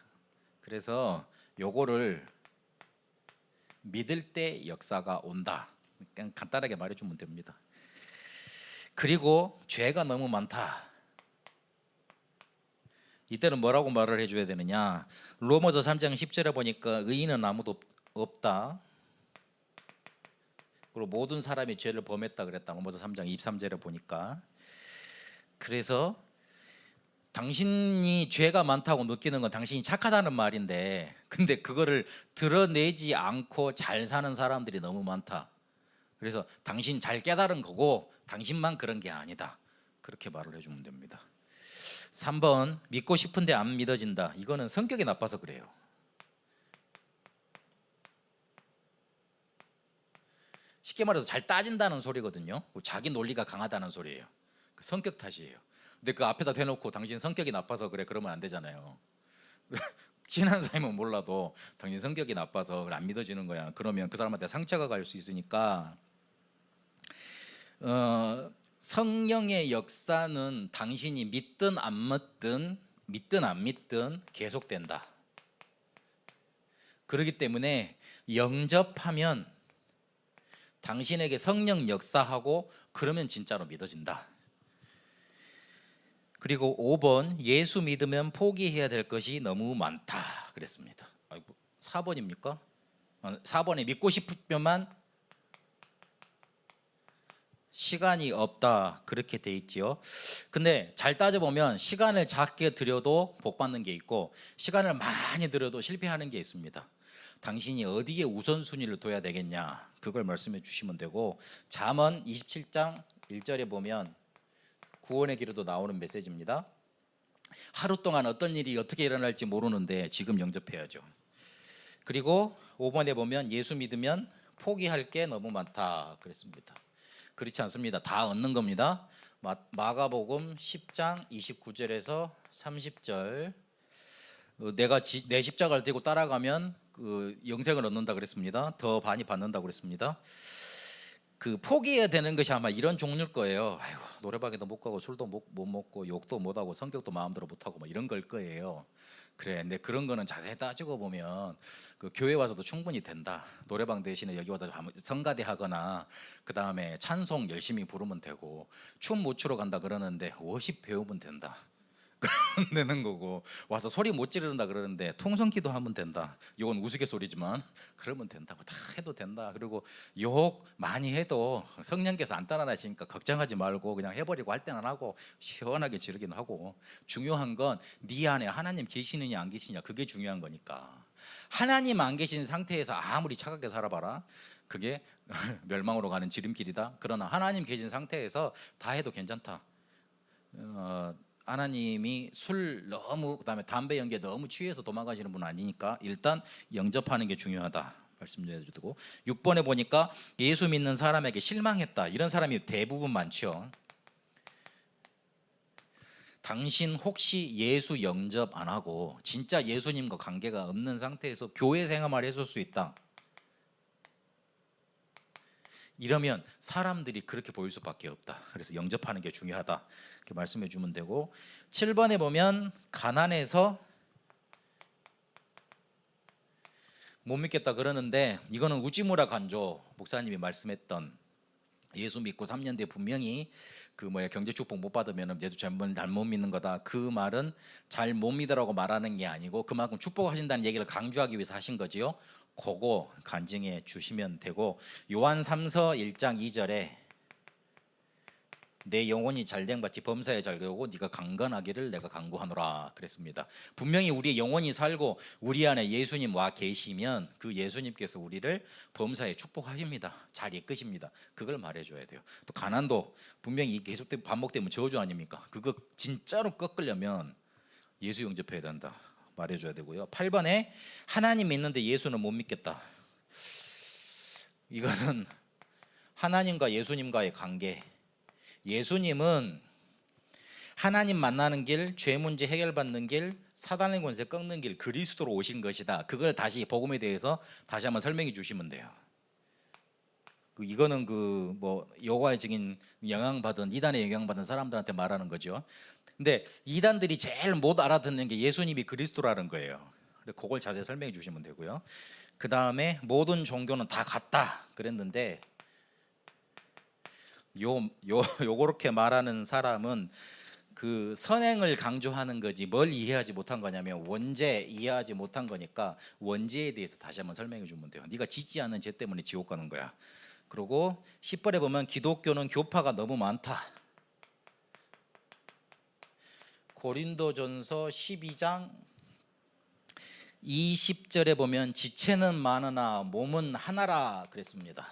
그래서 요거를 믿을 때 역사가 온다, 그냥 간단하게 말해주면 됩니다. 그리고 죄가 너무 많다. 이때는 뭐라고 말을 해줘야 되느냐, 로마서 3장 10절에 보니까 의인은 아무도 없다, 그리고 모든 사람이 죄를 범했다 그랬다, 로마서 3장 23절에 보니까. 그래서 당신이 죄가 많다고 느끼는 건 당신이 착하다는 말인데, 근데 그거를 드러내지 않고 잘 사는 사람들이 너무 많다. 그래서 당신 잘 깨달은 거고 당신만 그런 게 아니다, 그렇게 말을 해주면 됩니다. 3번, 믿고 싶은데 안 믿어진다. 이거는 성격이 나빠서 그래요. 쉽게 말해서 잘 따진다는 소리거든요. 자기 논리가 강하다는 소리예요. 성격 탓이에요. 근데 그 앞에다 대놓고 당신 성격이 나빠서 그래, 그러면 안 되잖아요. 친한 사이면 몰라도 당신 성격이 나빠서 안 믿어지는 거야. 그러면 그 사람한테 상처가 갈 수 있으니까 성령의 역사는 당신이 믿든 안 믿든 계속된다. 그렇기 때문에 영접하면 당신에게 성령 역사하고 그러면 진짜로 믿어진다. 그리고 5번 예수 믿으면 포기해야 될 것이 너무 많다 그랬습니다. 아이고, 4번입니까? 4번에 믿고 싶으면만 시간이 없다 그렇게 돼 있지요. 근데 잘 따져보면 시간을 작게 들여도 복 받는 게 있고 시간을 많이 들여도 실패하는 게 있습니다. 당신이 어디에 우선순위를 둬야 되겠냐 그걸 말씀해 주시면 되고, 잠언 27장 1절에 보면 구원의 기로도 나오는 메시지입니다. 하루 동안 어떤 일이 어떻게 일어날지 모르는데 지금 영접해야죠. 그리고 5번에 보면 예수 믿으면 포기할 게 너무 많다 그랬습니다. 그렇지 않습니다. 다 얻는 겁니다. 마가복음 10장 29절에서 30절 내가 내 십자가를 들고 따라가면 그 영생을 얻는다 그랬습니다. 더 많이 받는다 그랬습니다. 그 포기해야 되는 것이 아마 이런 종류일 거예요. 아이고, 노래방에도 못 가고 술도 못 먹고 욕도 못 하고 성격도 마음대로 못 하고 뭐 이런 걸 거예요. 그래, 근데 그런 거는 자세히 따지고 보면 그 교회 와서도 충분히 된다. 노래방 대신에 여기 와서 성가대 하거나 그 다음에 찬송 열심히 부르면 되고, 춤 못 추러 간다 그러는데 워십 배우면 된다. 그러면 되는 거고, 와서 소리 못 지른다 그러는데 통성기도 하면 된다. 이건 우스갯소리지만 그러면 된다고, 다 해도 된다. 그리고 욕 많이 해도 성령께서 안 따라다니시니까 걱정하지 말고 그냥 해버리고 할 때는 하고 시원하게 지르긴 하고, 중요한 건 네 안에 하나님 계시느냐 안 계시냐 그게 중요한 거니까. 하나님 안 계신 상태에서 아무리 차갑게 살아봐라 그게 멸망으로 가는 지름길이다. 그러나 하나님 계신 상태에서 다 해도 괜찮다. 하나님이 술 너무 그다음에 담배 연기에 너무 취해서 도망가시는 분 아니니까 일단 영접하는 게 중요하다 말씀드리고, 6번에 보니까 예수 믿는 사람에게 실망했다 이런 사람이 대부분 많죠. 당신 혹시 예수 영접 안 하고 진짜 예수님과 관계가 없는 상태에서 교회 생활을 했을 수 있다. 이러면 사람들이 그렇게 보일 수밖에 없다. 그래서 영접하는 게 중요하다 이렇게 말씀해 주면 되고, 7번에 보면 가난해서 못 믿겠다 그러는데 이거는 우지무라 간조 목사님이 말씀했던, 예수 믿고 3년 뒤에 분명히 경제 축복 못 받으면 얘도 잘못 믿는 거다. 그 말은 잘 못 믿으라고 말하는 게 아니고 그만큼 축복하신다는 얘기를 강조하기 위해서 하신 거지요. 그거 간증해 주시면 되고, 요한 3서 1장 2절에 내 영혼이 잘됨 같이 범사에 잘 되고 네가 강건하기를 내가 간구하노라 그랬습니다. 분명히 우리의 영혼이 살고 우리 안에 예수님 와 계시면 그 예수님께서 우리를 범사에 축복하십니다. 잘 이끄십니다. 그걸 말해줘야 돼요. 또 가난도 분명히 계속 반복되면 저주 아닙니까? 그거 진짜로 꺾으려면 예수 영접해야 된다 말해줘야 되고요. 8번에 하나님 믿는데 예수는 못 믿겠다. 이거는 하나님과 예수님과의 관계, 예수님은 하나님 만나는 길, 죄 문제 해결받는 길, 사단의 권세 꺾는 길, 그리스도로 오신 것이다. 그걸 다시 복음에 대해서 다시 한번 설명해 주시면 돼요. 이거는 여호와의 증인 영향받은, 이단에 영향받은 사람들한테 말하는 거죠. 근데 이단들이 제일 못 알아듣는 게 예수님이 그리스도라는 거예요. 그걸 자세히 설명해 주시면 되고요. 그 다음에 모든 종교는 다 같다 그랬는데 요렇게 말하는 사람은 그 선행을 강조하는 거지 뭘 이해하지 못한 거냐면 원죄 이해하지 못한 거니까 원죄에 대해서 다시 한번 설명해 주면 돼요. 네가 짓지 않은 죄 때문에 지옥 가는 거야. 그리고 10번에 보면 기독교는 교파가 너무 많다. 고린도전서 12장 20절에 보면 지체는 많으나 몸은 하나라 그랬습니다.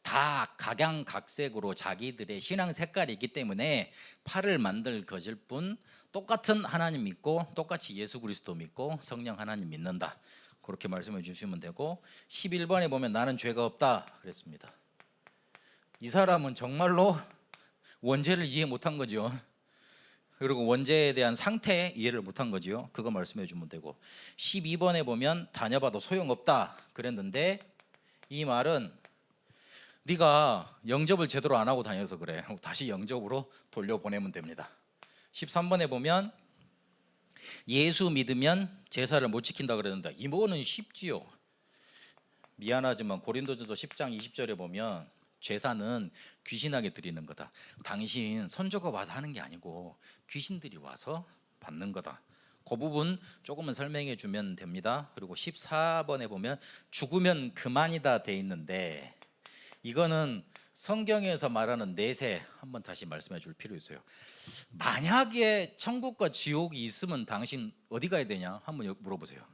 다 각양각색으로 자기들의 신앙 색깔이 있기 때문에 팔을 만들 것일 뿐 똑같은 하나님 믿고 똑같이 예수 그리스도 믿고 성령 하나님 믿는다. 그렇게 말씀해 주시면 되고, 11번에 보면 나는 죄가 없다 그랬습니다. 이 사람은 정말로 원죄를 이해 못한 거죠. 그리고 원죄에 대한 상태 이해를 못한 거지요. 그거 말씀해 주면 되고 12번에 보면 다녀봐도 소용없다 그랬는데 이 말은 네가 영접을 제대로 안 하고 다녀서 그래. 다시 영접으로 돌려보내면 됩니다. 13번에 보면 예수 믿으면 제사를 못 지킨다 그랬는데 이거는 쉽지요. 미안하지만 고린도전서 10장 20절에 보면 제사는 귀신에게 드리는 거다. 당신 선조가 와서 하는 게 아니고 귀신들이 와서 받는 거다. 그 부분 조금은 설명해 주면 됩니다. 그리고 14번에 보면 죽으면 그만이다 돼 있는데 이거는 성경에서 말하는 내세 한번 다시 말씀해 줄 필요 있어요. 만약에 천국과 지옥이 있으면 당신 어디 가야 되냐 한번 물어보세요.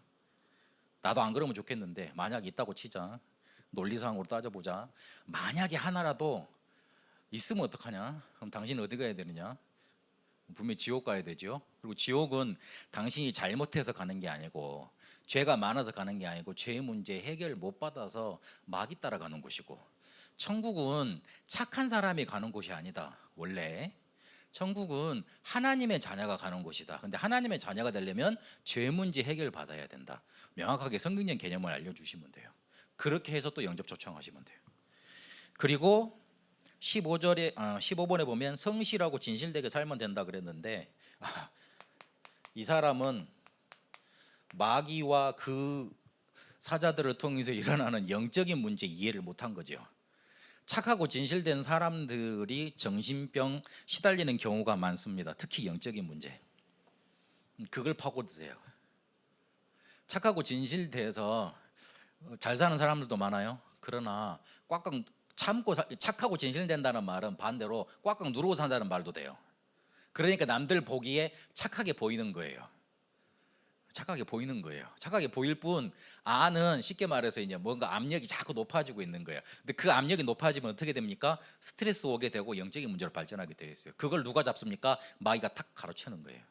나도 안 그러면 좋겠는데 만약에 있다고 치자. 논리상으로 따져보자. 만약에 하나라도 있으면 어떡하냐? 그럼 당신은 어디 가야 되느냐? 분명히 지옥 가야 되죠. 그리고 지옥은 당신이 잘못해서 가는 게 아니고 죄가 많아서 가는 게 아니고 죄 문제 해결 못 받아서 마귀 따라가는 곳이고, 천국은 착한 사람이 가는 곳이 아니다. 원래 천국은 하나님의 자녀가 가는 곳이다. 근데 하나님의 자녀가 되려면 죄 문제 해결 받아야 된다. 명확하게 성경적 개념을 알려주시면 돼요. 그렇게 해서 또 영접 초청하시면 돼요. 그리고 15번에 보면 성실하고 진실되게 살면 된다 그랬는데 이 사람은 마귀와 그 사자들을 통해서 일어나는 영적인 문제 이해를 못한 거죠. 착하고 진실된 사람들이 정신병 시달리는 경우가 많습니다. 특히 영적인 문제. 그걸 파고드세요. 착하고 진실돼서 잘 사는 사람들도 많아요. 그러나 꽉꽉 참고 착하고 진실된다는 말은 반대로 꽉꽉 누르고 산다는 말도 돼요. 그러니까 남들 보기에 착하게 보이는 거예요. 착하게 보이는 거예요. 착하게 보일 뿐 안은 쉽게 말해서 이제 뭔가 압력이 자꾸 높아지고 있는 거예요. 근데 그 압력이 높아지면 어떻게 됩니까? 스트레스 오게 되고 영적인 문제로 발전하게 되어 있어요. 그걸 누가 잡습니까? 마귀가 탁 가로채는 거예요.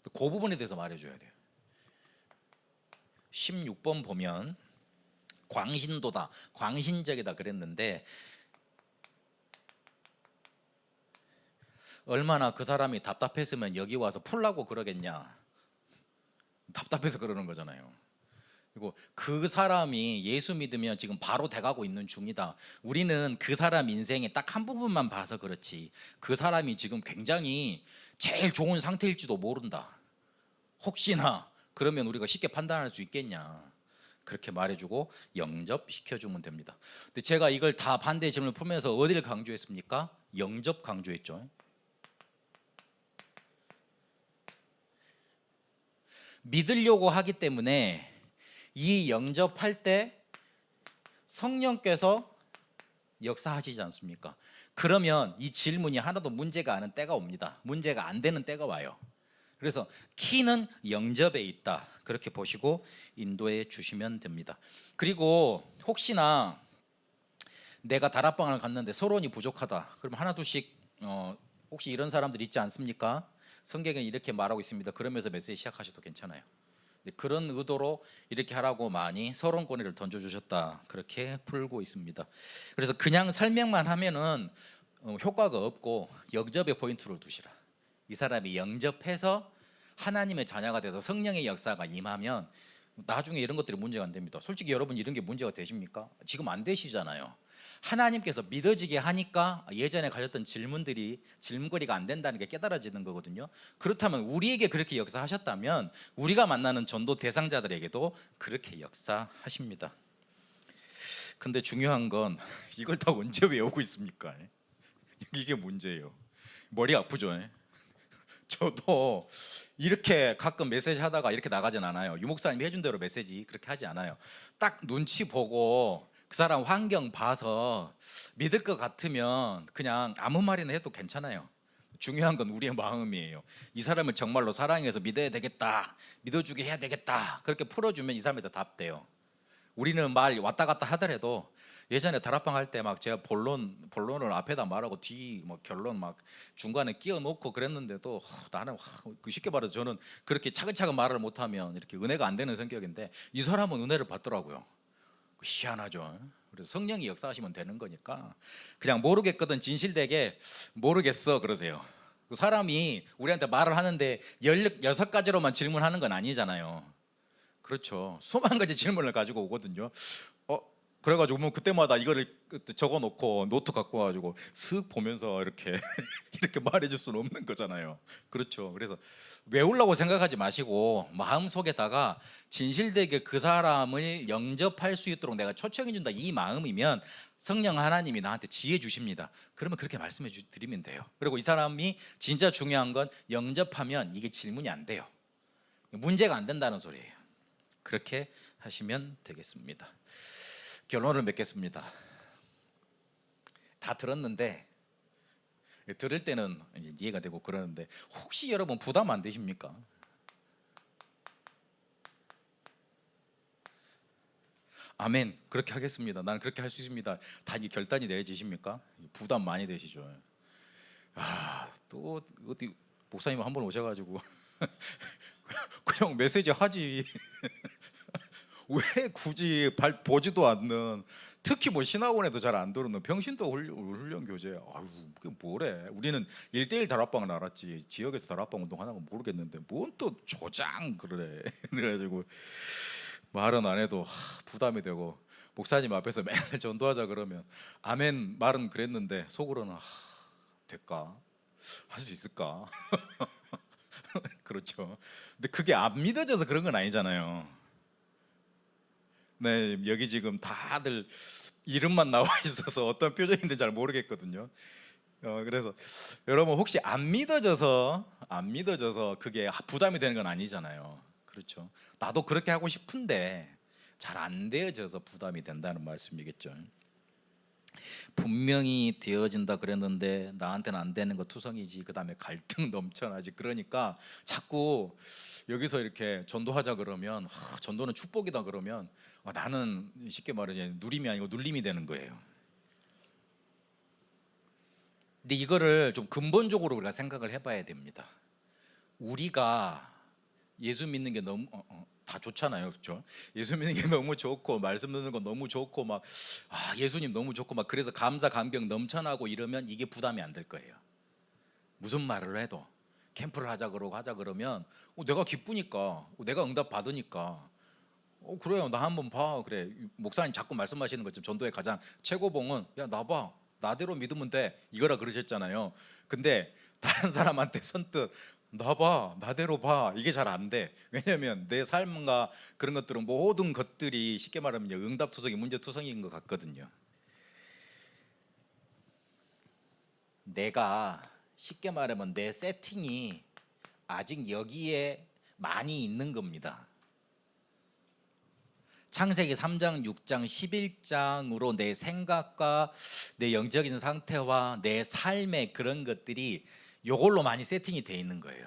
그 부분에 대해서 말해줘야 돼요. 16번 보면 광신도다, 광신적이다 그랬는데 얼마나 그 사람이 답답했으면 여기 와서 풀라고 그러겠냐. 답답해서 그러는 거잖아요. 그리고 그 사람이 예수 믿으면 지금 바로 돼가고 있는 중이다. 우리는 그 사람 인생의 딱 한 부분만 봐서 그렇지 그 사람이 지금 굉장히 제일 좋은 상태일지도 모른다. 혹시나 그러면 우리가 쉽게 판단할 수 있겠냐. 그렇게 말해주고 영접시켜주면 됩니다. 근데 제가 이걸 다 반대의 질문을 풀면서 어디를 강조했습니까? 영접 강조했죠. 믿으려고 하기 때문에 이 영접할 때 성령께서 역사하시지 않습니까? 그러면 이 질문이 하나도 문제가 않은 때가 옵니다. 문제가 안 되는 때가 와요. 그래서 키는 영접에 있다. 그렇게 보시고 인도해 주시면 됩니다. 그리고 혹시나 내가 다락방을 갔는데 서론이 부족하다. 그럼 하나 둘씩 혹시 이런 사람들 있지 않습니까? 성경에 이렇게 말하고 있습니다. 그러면서 메시지 시작하셔도 괜찮아요. 그런 의도로 이렇게 하라고 많이 서론권을 던져주셨다. 그렇게 풀고 있습니다. 그래서 그냥 설명만 하면은 효과가 없고 영접의 포인트를 두시라. 이 사람이 영접해서 하나님의 자녀가 돼서 성령의 역사가 임하면 나중에 이런 것들이 문제가 안 됩니다. 솔직히 여러분 이런 게 문제가 되십니까? 지금 안 되시잖아요. 하나님께서 믿어지게 하니까 예전에 가졌던 질문거리가 안 된다는 게 깨달아지는 거거든요. 그렇다면 우리에게 그렇게 역사하셨다면 우리가 만나는 전도 대상자들에게도 그렇게 역사하십니다. 근데 중요한 건 이걸 다 언제 외우고 있습니까? 이게 문제예요. 머리 아프죠? 저도 이렇게 가끔 메시지 하다가 이렇게 나가진 않아요. 유목사님이 해준 대로 메시지 그렇게 하지 않아요. 딱 눈치 보고 그 사람 환경 봐서 믿을 것 같으면 그냥 아무 말이나 해도 괜찮아요. 중요한 건 우리의 마음이에요. 이 사람을 정말로 사랑해서 믿어야 되겠다, 믿어주게 해야 되겠다, 그렇게 풀어주면 이 사람이 다 답돼요. 우리는 말 왔다 갔다 하더라도 예전에 다락방 할 때 막 제가 본론을 앞에다 말하고 뒤 뭐 결론 막 중간에 끼워 놓고 그랬는데도 나는 쉽게 말해서 저는 그렇게 차근차근 말을 못하면 이렇게 은혜가 안 되는 성격인데 이 사람은 은혜를 받더라고요. 희한하죠. 그래서 성령이 역사하시면 되는 거니까 그냥 모르겠거든 진실되게 모르겠어 그러세요. 사람이 우리한테 말을 하는데 16가지로만 질문하는 건 아니잖아요. 그렇죠. 수만 가지 질문을 가지고 오거든요. 그래가지고 뭐 그때마다 이거를 적어놓고 노트 갖고 와가지고 슥 보면서 이렇게 이렇게 말해줄 수는 없는 거잖아요. 그렇죠. 그래서 외우려고 생각하지 마시고 마음 속에다가 진실되게 그 사람을 영접할 수 있도록 내가 초청해준다, 이 마음이면 성령 하나님이 나한테 지혜 주십니다. 그러면 그렇게 말씀해 드리면 돼요. 그리고 이 사람이 진짜 중요한 건 영접하면 이게 질문이 안 돼요. 문제가 안 된다는 소리예요. 그렇게 하시면 되겠습니다. 결론을 맺겠습니다. 다 들었는데 들을 때는 이제 이해가 되고 그러는데 혹시 여러분 부담 안 되십니까? 아멘. 그렇게 하겠습니다. 나는 그렇게 할 수 있습니다. 다 이 결단이 내려지십니까? 부담 많이 되시죠? 또 어디 목사님 한번 오셔가지고 그냥 메시지 하지. 왜 굳이 보지도 않는, 특히 뭐 신학원에도 잘 안 들었는 평신도 훈련 교재, 아유 그게 뭐래. 우리는 1대1 다락방은 알았지 지역에서 다락방 운동하는 건 모르겠는데 뭔 또 조장 그래. 그래가지고 말은 안 해도 부담이 되고, 목사님 앞에서 맨날 전도하자 그러면 아멘 말은 그랬는데 속으로는 될까? 할 수 있을까? 그렇죠. 근데 그게 안 믿어져서 그런 건 아니잖아요. 네, 여기 지금 다들 이름만 나와 있어서 어떤 표정인지 잘 모르겠거든요. 그래서 여러분 혹시 안 믿어져서 그게 부담이 되는 건 아니잖아요. 그렇죠. 나도 그렇게 하고 싶은데 잘 안 되어져서 부담이 된다는 말씀이겠죠. 분명히 되어진다 그랬는데 나한테는 안 되는 거 투성이지, 그 다음에 갈등 넘쳐나지. 그러니까 자꾸 여기서 이렇게 전도하자 그러면 전도는 축복이다 그러면 나는 쉽게 말하자면 누림이 아니고 눌림이 되는 거예요. 근데 이거를 좀 근본적으로 우리가 생각을 해봐야 됩니다. 우리가 예수 믿는 게 너무 다 좋잖아요, 그렇죠? 예수 믿는 게 너무 좋고 말씀 듣는 거 너무 좋고 막 예수님 너무 좋고 막 그래서 감사 감격 넘쳐나고 이러면 이게 부담이 안 될 거예요. 무슨 말을 해도 캠프를 하자 그러면 내가 기쁘니까, 내가 응답 받으니까 그래요, 나 한번 봐. 그래, 목사님 자꾸 말씀하시는 것처럼 전도의 가장 최고봉은 야 나 봐, 나대로 믿으면 돼 이거라 그러셨잖아요. 근데 다른 사람한테 선뜻 나봐, 나대로 봐, 이게 잘 안 돼. 왜냐하면 내 삶과 그런 것들은 모든 것들이 쉽게 말하면 응답투성이 문제투성이인 것 같거든요. 내가 쉽게 말하면 내 세팅이 아직 여기에 많이 있는 겁니다. 창세기 3장, 6장, 11장으로 내 생각과 내 영적인 상태와 내 삶의 그런 것들이 요걸로 많이 세팅이 돼 있는 거예요.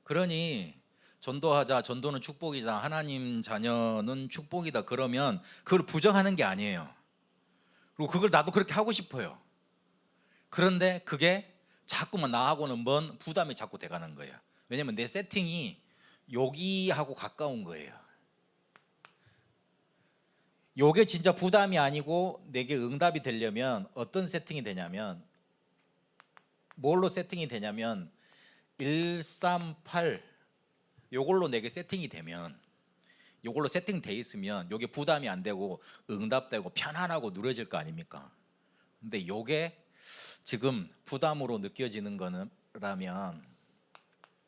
그러니 전도하자, 전도는 축복이다, 하나님 자녀는 축복이다 그러면 그걸 부정하는 게 아니에요. 그리고 그걸 나도 그렇게 하고 싶어요. 그런데 그게 자꾸만 나하고는 먼 부담이 자꾸 돼가는 거예요. 왜냐면 내 세팅이 여기하고 가까운 거예요. 요게 진짜 부담이 아니고 내게 응답이 되려면 어떤 세팅이 되냐면, 뭘로 세팅이 되냐면 138 요걸로 내게 세팅이 되면, 요걸로 세팅돼 있으면 요게 부담이 안 되고 응답되고 편안하고 누려질 거 아닙니까? 근데 요게 지금 부담으로 느껴지는 거라면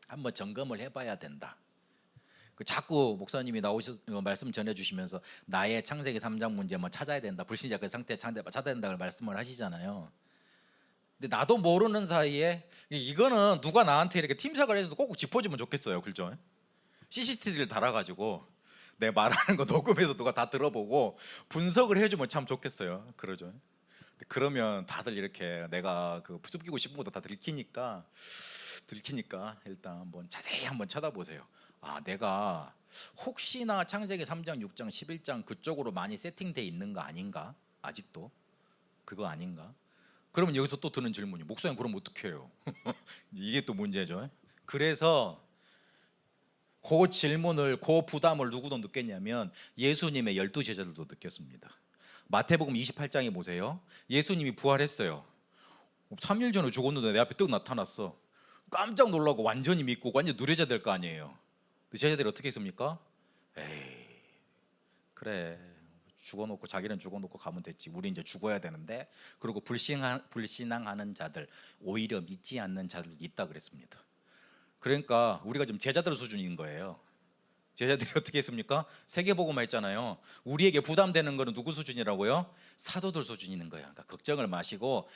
한번 점검을 해봐야 된다. 자꾸 목사님이 말씀 전해주시면서 나의 창세기 3장 문제 찾아야 된다, 불신자 그 상태 찾아야 된다고 말씀을 하시잖아요. 근데 나도 모르는 사이에 이거는 누가 나한테 이렇게 팀삭을 해서 꼭 짚어주면 좋겠어요. 그렇죠? CCTV를 달아가지고 내 말하는 거 녹음해서 누가 다 들어보고 분석을 해주면 참 좋겠어요. 그러죠? 그러면 다들 이렇게 내가 숨기고 싶은 것도 다 들키니까 일단 한번 자세히 한번 쳐다보세요. 내가 혹시나 창세기 3장, 6장, 11장 그쪽으로 많이 세팅돼 있는 거 아닌가? 아직도 그거 아닌가? 그러면 여기서 또 드는 질문이, 목사님 그럼 어떻게 해요? 이게 또 문제죠. 그래서 그 질문을, 그 부담을 누구도 느꼈냐면 예수님의 12제자들도 느꼈습니다. 마태복음 28장에 보세요. 예수님이 부활했어요. 3일 전에 죽었는데 내 앞에 떡 나타났어. 깜짝 놀라고 완전히 믿고 완전 누려져야 될 거 아니에요. 근데 제자들이 어떻게 했습니까? 에이, 그래, 죽어놓고 자기는 죽어놓고 가면 됐지. 우리 이제 죽어야 되는데. 그리고 불신앙하는 자들, 오히려 믿지 않는 자들 있다 그랬습니다. 그러니까 우리가 지금 제자들 수준인 거예요. 제자들이 어떻게 했습니까? 세계복음화 했잖아요. 우리에게 부담되는 거는 누구 수준이라고요? 사도들 수준인 거예요. 그러니까 걱정을 마시고,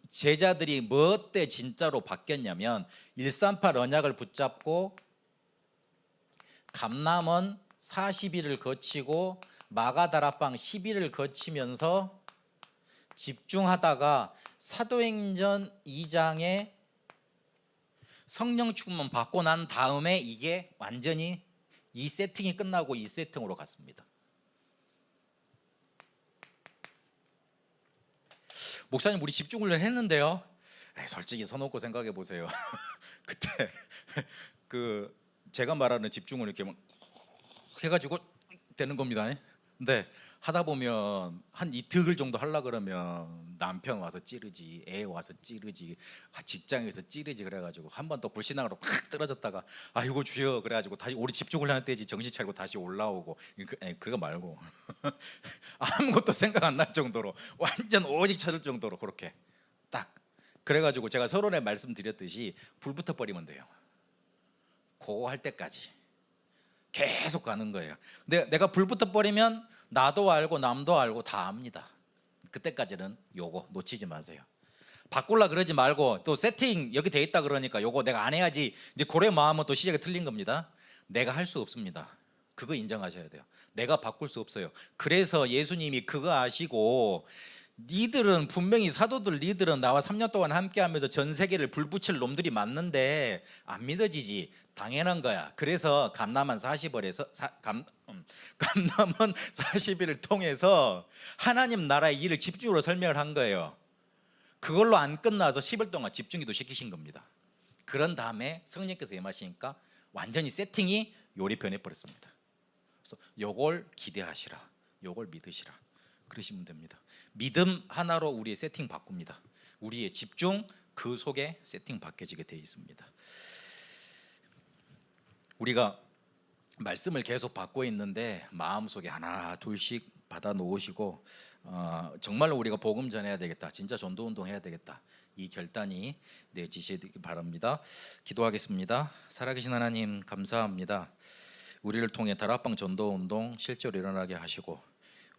제자들이 뭐 때 진짜로 바뀌었냐면 138 언약을 붙잡고 감남원 40일을 거치고 마가다락방 10일을 거치면서 집중하다가 사도행전 2장에 성령 충만 받고 난 다음에 이게 완전히 이 세팅이 끝나고 이 세팅으로 갔습니다. 목사님, 우리 집중훈련 했는데요. 솔직히 손 놓고 생각해 보세요. 그때 그 제가 말하는 집중을 이렇게 막 해가지고 되는 겁니다. 근데 하다 보면 한 이틀 정도 하려 그러면 남편 와서 찌르지, 애 와서 찌르지, 직장에서 찌르지. 그래가지고 한 번 또 불신앙으로 확 떨어졌다가 아이고 주여 그래가지고 다시 우리 집중을 하는 때지 정신 차리고 다시 올라오고. 그거 말고 아무것도 생각 안 날 정도로 완전 오직 찾을 정도로 그렇게 딱. 그래가지고 제가 서론에 말씀드렸듯이 불 붙어 버리면 돼요. 그거 할 때까지 계속 가는 거예요. 근데 내가 불 붙어 버리면 나도 알고 남도 알고 다 압니다. 그때까지는 요거 놓치지 마세요. 바꿀라 그러지 말고, 또 세팅 여기 돼 있다 그러니까 요거 내가 안 해야지, 이제 고래 마음은 또 시작이 틀린 겁니다. 내가 할 수 없습니다. 그거 인정하셔야 돼요. 내가 바꿀 수 없어요. 그래서 예수님이 그거 아시고, 니들은 분명히 사도들, 니들은 나와 3년 동안 함께하면서 전 세계를 불붙일 놈들이 맞는데 안 믿어지지. 당연한 거야. 그래서 감남원 40일에서 감남원 40일을 통해서 하나님 나라의 일을 집중으로 설명을 한 거예요. 그걸로 안 끝나서 10일 동안 집중기도 시키신 겁니다. 그런 다음에 성령께서 임하시니까 완전히 세팅이 요리 변해버렸습니다. 그래서 요걸 기대하시라, 요걸 믿으시라 그러시면 됩니다. 믿음 하나로 우리의 세팅 바꿉니다. 우리의 집중 그 속에 세팅 바뀌어지게 되어 있습니다. 우리가 말씀을 계속 받고 있는데 마음속에 하나 둘씩 받아 놓으시고, 정말로 우리가 복음 전해야 되겠다, 진짜 전도운동 해야 되겠다, 이 결단이 내지시기 바랍니다. 기도하겠습니다. 살아계신 하나님 감사합니다. 우리를 통해 다락방 전도운동 실제로 일어나게 하시고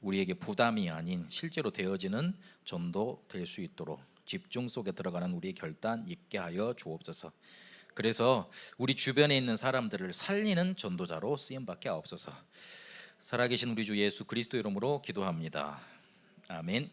우리에게 부담이 아닌 실제로 되어지는 전도 될 수 있도록 집중 속에 들어가는 우리의 결단 있게 하여 주옵소서. 그래서 우리 주변에 있는 사람들을 살리는 전도자로 쓰임받게 하옵소서. 살아계신 우리 주 예수 그리스도 이름으로 기도합니다. 아멘.